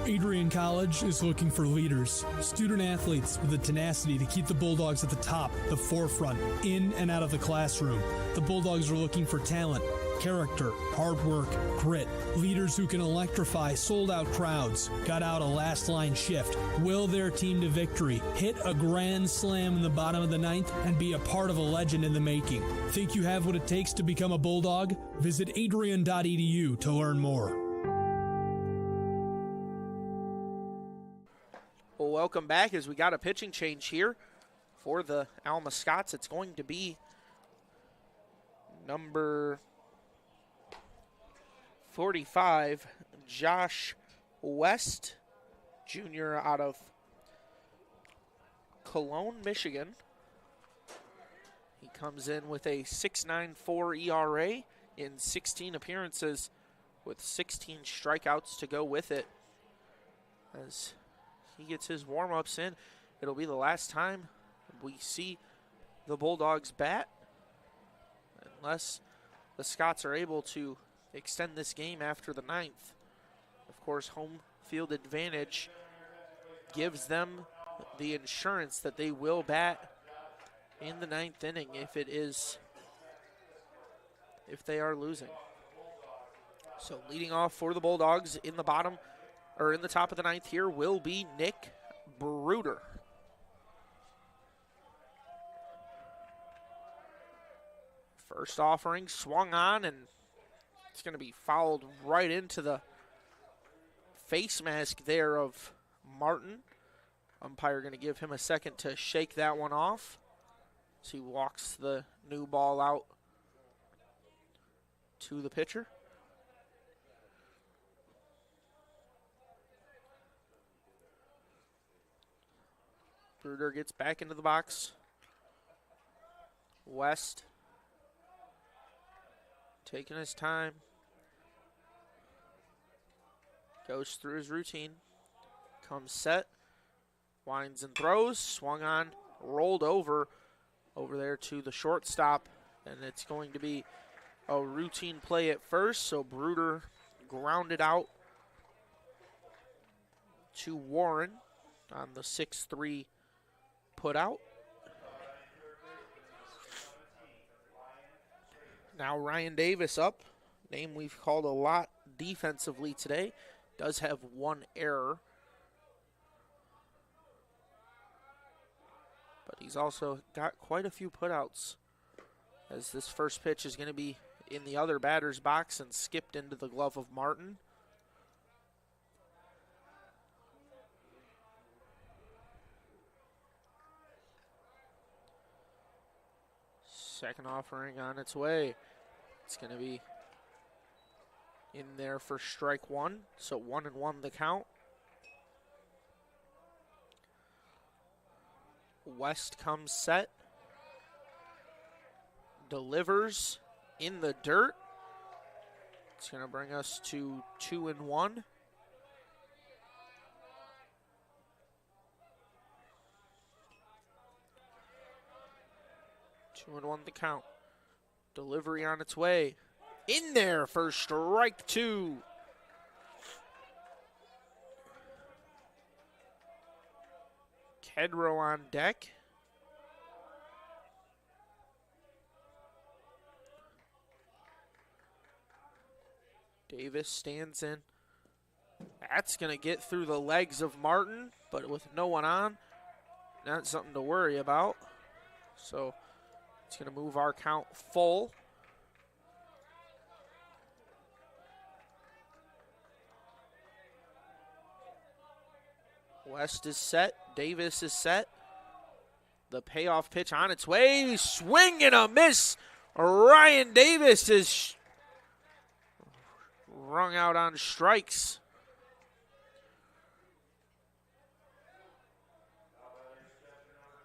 Adrian College is looking for leaders, student athletes with the tenacity to keep the Bulldogs at the top, the forefront, in and out of the classroom. The Bulldogs are looking for talent, character, hard work, grit, leaders who can electrify sold-out crowds, got out a last-line shift, will their team to victory, hit a grand slam in the bottom of the ninth, and be a part of a legend in the making. Think you have what it takes to become a Bulldog? Visit adrian.edu to learn more. Well, welcome back as we got a pitching change here for the Alma Scots. It's going to be number 45, Josh West, junior out of Cologne, Michigan. He comes in with a 6.94 ERA in 16 appearances with 16 strikeouts to go with it. As he gets his warm-ups in, it'll be the last time we see the Bulldogs bat, unless the Scots are able to extend this game after the ninth. Of course, home field advantage gives them the insurance that they will bat in the ninth inning if they are losing. So leading off for the Bulldogs in the top of the ninth here will be Nick Bruder. First offering swung on, and it's going to be fouled right into the face mask there of Martin. Umpire going to give him a second to shake that one off. as he walks the new ball out to the pitcher. Bruder gets back into the box. West taking his time. Goes through his routine. Comes set. Winds and throws. Swung on. Rolled over there to the shortstop. And it's going to be a routine play at first. So Bruder grounded out to Warren on the 6-3 put out. Now Ryan Davis up. Name we've called a lot defensively today. Does have one error. But he's also got quite a few putouts, as this first pitch is going to be in the other batter's box and skipped into the glove of Martin. Second offering on its way. It's going to be in there for strike one. So 1-1 the count. West comes set. Delivers in the dirt. It's going to bring us to 2-1. Two and one the count. Delivery on its way. In there for strike two. Kedro on deck. Davis stands in. That's going to get through the legs of Martin, but with no one on, not something to worry about. So it's going to move our count full. West is set. Davis is set. The payoff pitch on its way. Swing and a miss. Ryan Davis is rung out on strikes.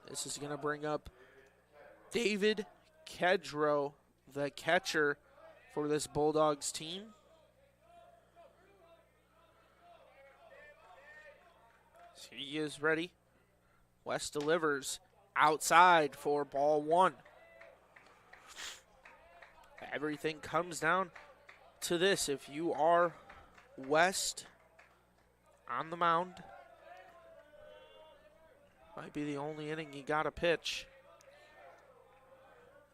This is going to bring up David Kedro, the catcher for this Bulldogs team. He is ready. West delivers outside for ball one. Everything comes down to this. If you are West on the mound, might be the only inning you got to pitch.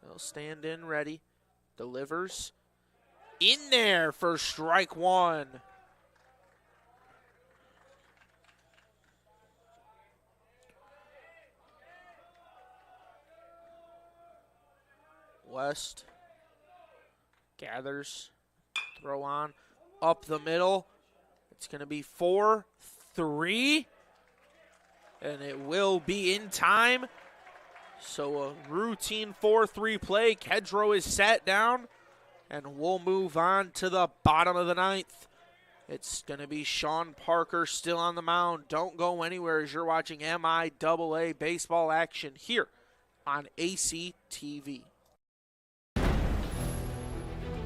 They'll stand in ready. Delivers in there for strike one. West gathers, throw on, up the middle. It's going to be 4-3, and it will be in time. So a routine 4-3 play. Kedro is sat down, and we'll move on to the bottom of the ninth. It's going to be Sean Parker still on the mound. Don't go anywhere as you're watching MIAA baseball action here on ACTV.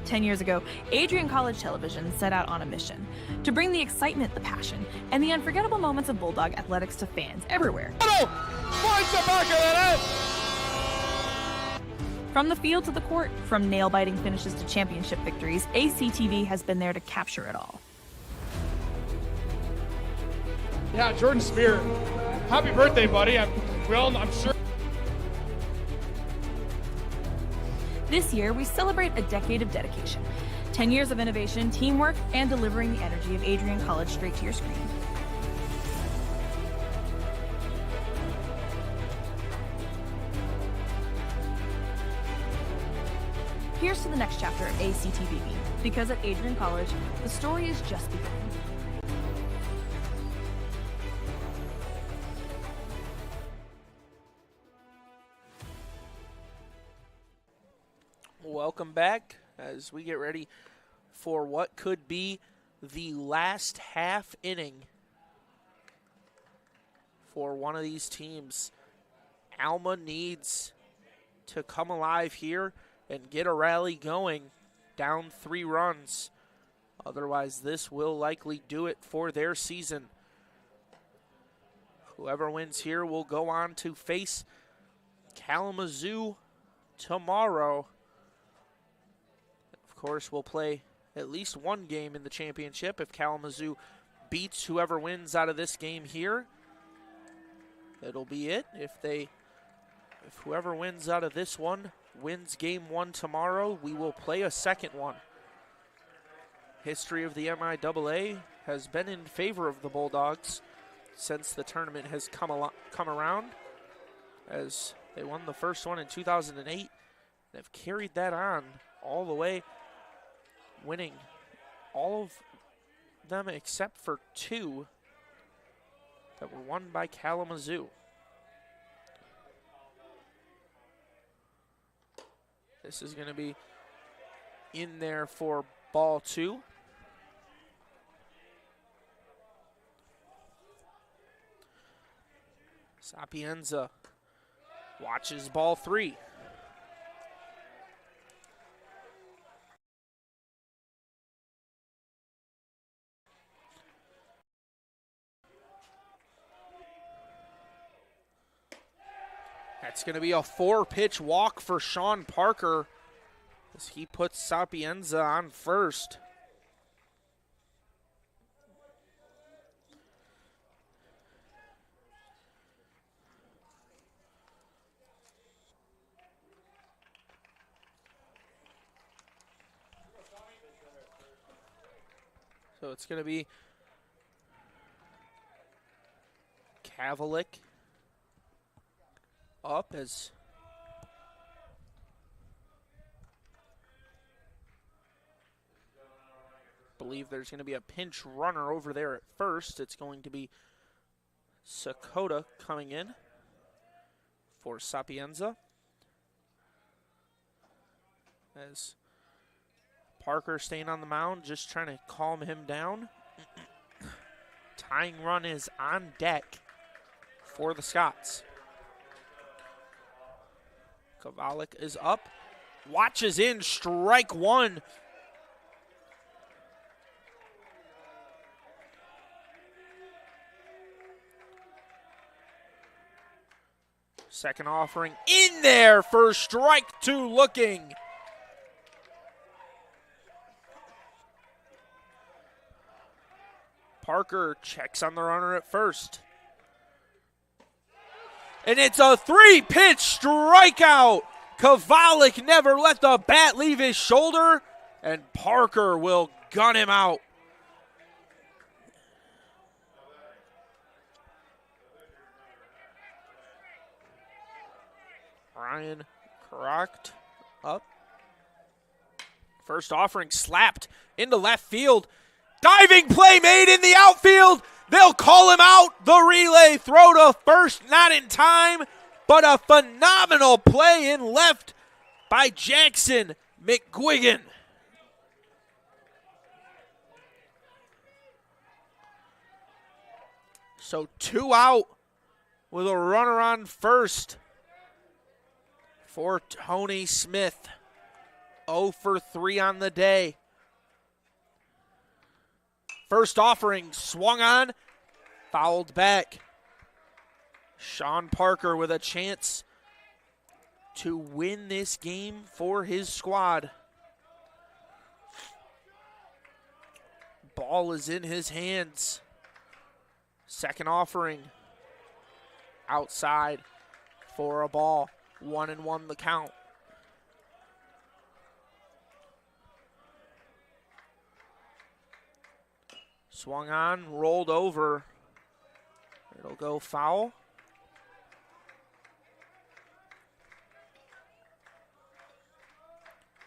10 years ago, Adrian College Television set out on a mission to bring the excitement, the passion, and the unforgettable moments of Bulldog athletics to fans everywhere. From the field to the court, from nail-biting finishes to championship victories, ACTV has been there to capture it all. Yeah, Jordan Spear. Happy birthday, buddy. I'm sure. This year, we celebrate a decade of dedication, 10 years of innovation, teamwork, and delivering the energy of Adrian College straight to your screen. Here's to the next chapter of ACTV, because at Adrian College, the story is just beginning. welcome back as we get ready for what could be the last half inning for one of these teams. Alma needs to come alive here and get a rally going, down 3 runs. Otherwise, this will likely do it for their season. Whoever wins here will go on to face Kalamazoo tomorrow. Of course, we'll play at least one game in the championship if Kalamazoo beats whoever wins out of this game here. It'll be it. If whoever wins out of this one wins game 1 tomorrow, we will play a second one. History of the MIAA has been in favor of the Bulldogs since the tournament has come around, as they won the first one in 2008 and have carried that on all the way, winning all of them except for 2 that were won by Kalamazoo. This is going to be in there for ball 2. Sapienza watches ball 3. That's going to be a 4-pitch walk for Sean Parker as he puts Sapienza on first. So it's going to be Kavalik up as I believe there's going to be a pinch runner over there at first. It's going to be Sakota coming in for Sapienza as Parker staying on the mound, just trying to calm him down. Tying run is on deck for the Scots. Kavalik is up, watches in, strike 1. Second offering in there for strike 2 looking. Parker checks on the runner at first. And it's a 3-pitch strikeout. Kavalik never let the bat leave his shoulder, and Parker will gun him out. Ryan Crocked up. First offering slapped into left field. Diving play made in the outfield. They'll call him out. The relay throw to first, not in time, but a phenomenal play in left by Jackson McGuigan. So 2 out with a runner on first for Tony Smith. 0 for 3 on the day. First offering swung on, fouled back. Sean Parker with a chance to win this game for his squad. Ball is in his hands. Second offering outside for a ball. 1-1 the count. Swung on, rolled over. It'll go foul.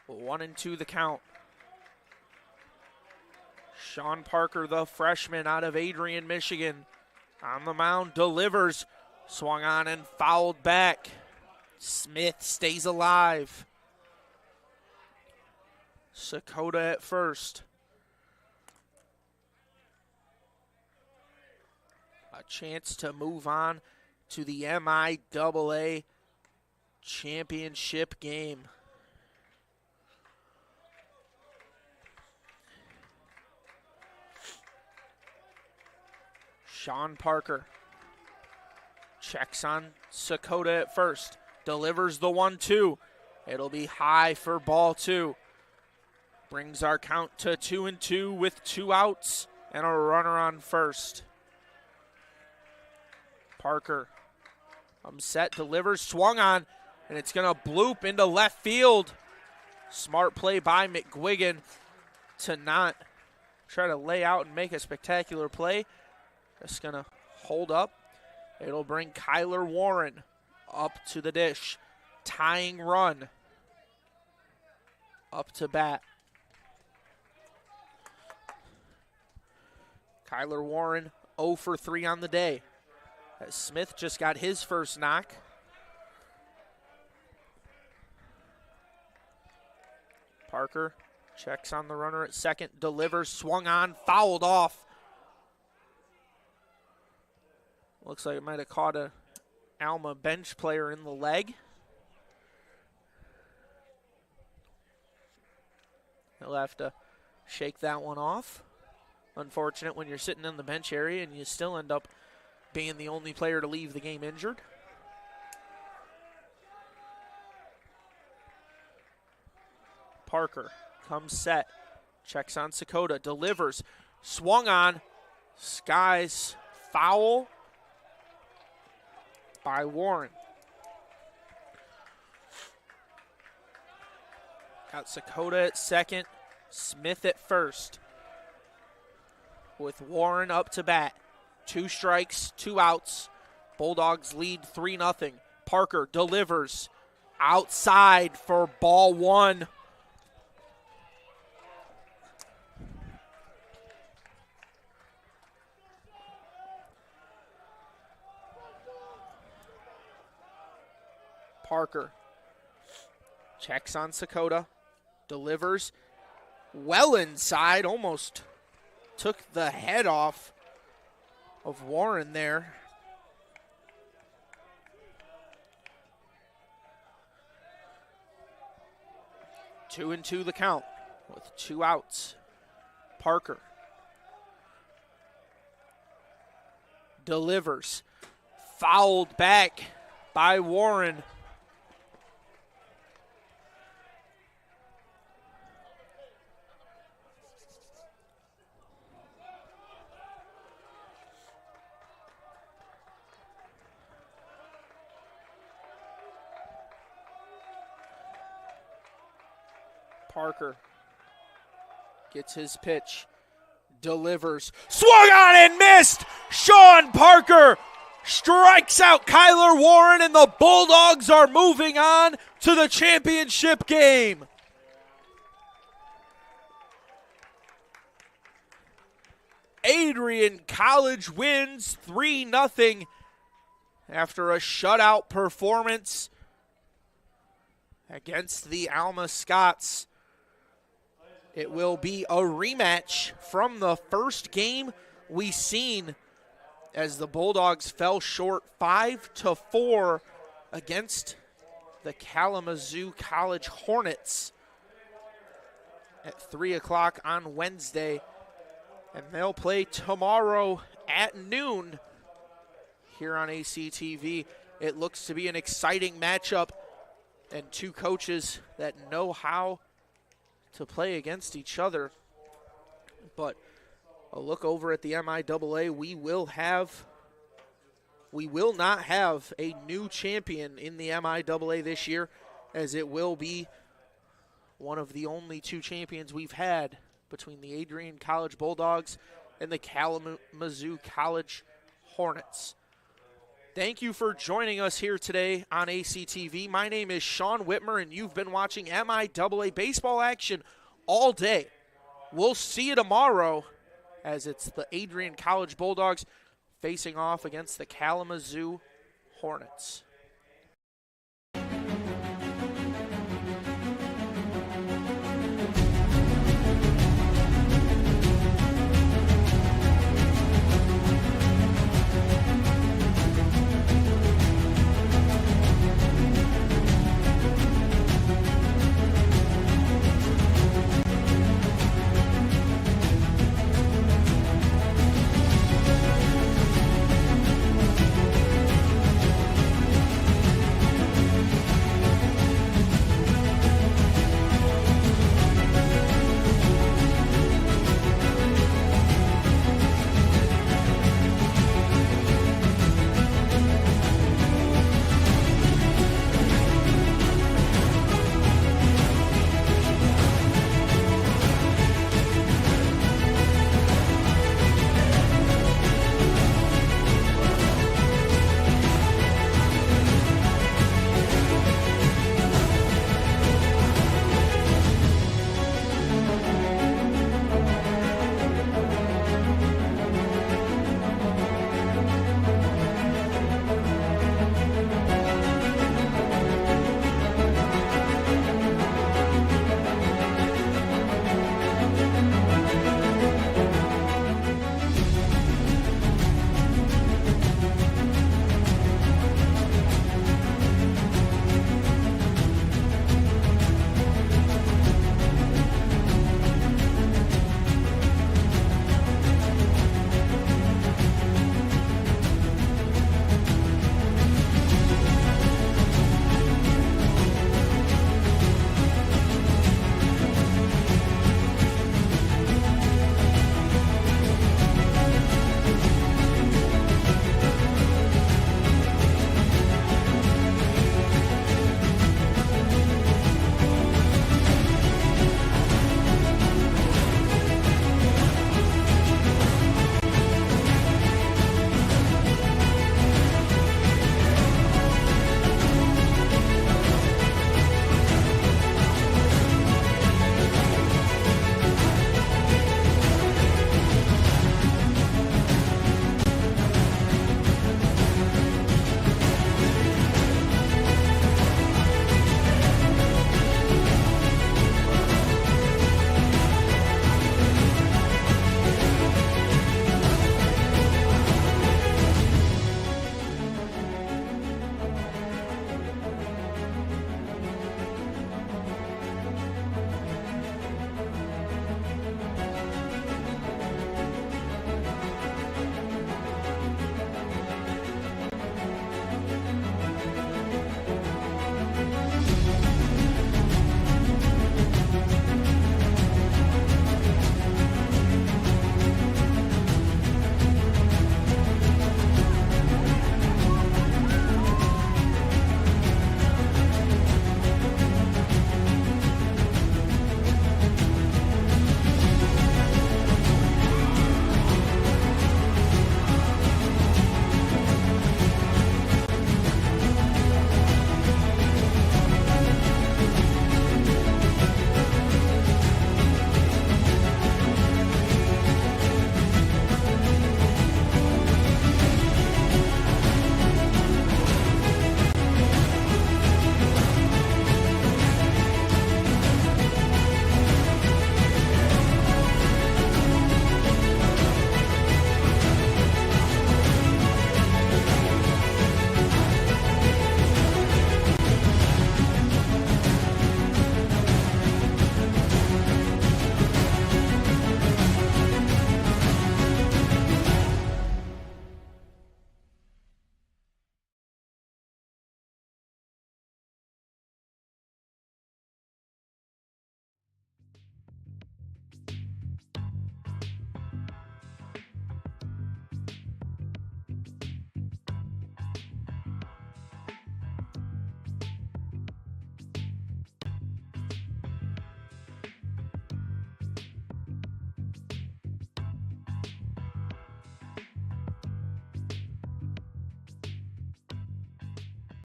But 1-2 the count. Sean Parker, the freshman out of Adrian, Michigan, on the mound, delivers. Swung on and fouled back. Smith stays alive. Sakota at first. A chance to move on to the MIAA championship game. Sean Parker checks on Sakota at first. Delivers the 1-2. It'll be high for ball 2. Brings our count to 2-2 with 2 outs and a runner on first. Parker set, delivers, swung on, and it's going to bloop into left field. Smart play by McGuigan to not try to lay out and make a spectacular play. Just going to hold up. It'll bring Kyler Warren up to the dish. Tying run. Up to bat. Kyler Warren 0 for 3 on the day. As Smith just got his first knock. Parker checks on the runner at second, delivers, swung on, fouled off. Looks like it might have caught a Alma bench player in the leg. He'll have to shake that one off. Unfortunate when you're sitting in the bench area and you still end up being the only player to leave the game injured. Parker comes set, checks on Sakota, delivers, swung on, skies foul by Warren. Got Sakota at second, Smith at first. With Warren up to bat. 2 strikes, 2 outs. Bulldogs lead 3-0. Parker delivers outside for ball 1. Parker checks on Sakota, delivers well inside, almost took the head off of Warren there. Two and two the count with 2 outs. Parker delivers, fouled back by Warren. Parker gets his pitch, delivers, swung on and missed. Sean Parker strikes out Kyler Warren, and the Bulldogs are moving on to the championship game. Adrian College wins 3-0 after a shutout performance against the Alma Scots. It will be a rematch from the first game we seen as the Bulldogs fell short 5-4 against the Kalamazoo College Hornets at 3 o'clock on Wednesday. And they'll play tomorrow at noon here on ACTV. It looks to be an exciting matchup and 2 coaches that know how to play against each other. But a look over at the MIAA, we will not have a new champion in the MIAA this year, as it will be one of the only 2 champions we've had between the Adrian College Bulldogs and the Kalamazoo College Hornets. Thank you for joining us here today on ACTV. My name is Sean Whitmer, and you've been watching MIAA baseball action all day. We'll see you tomorrow as it's the Adrian College Bulldogs facing off against the Kalamazoo Hornets.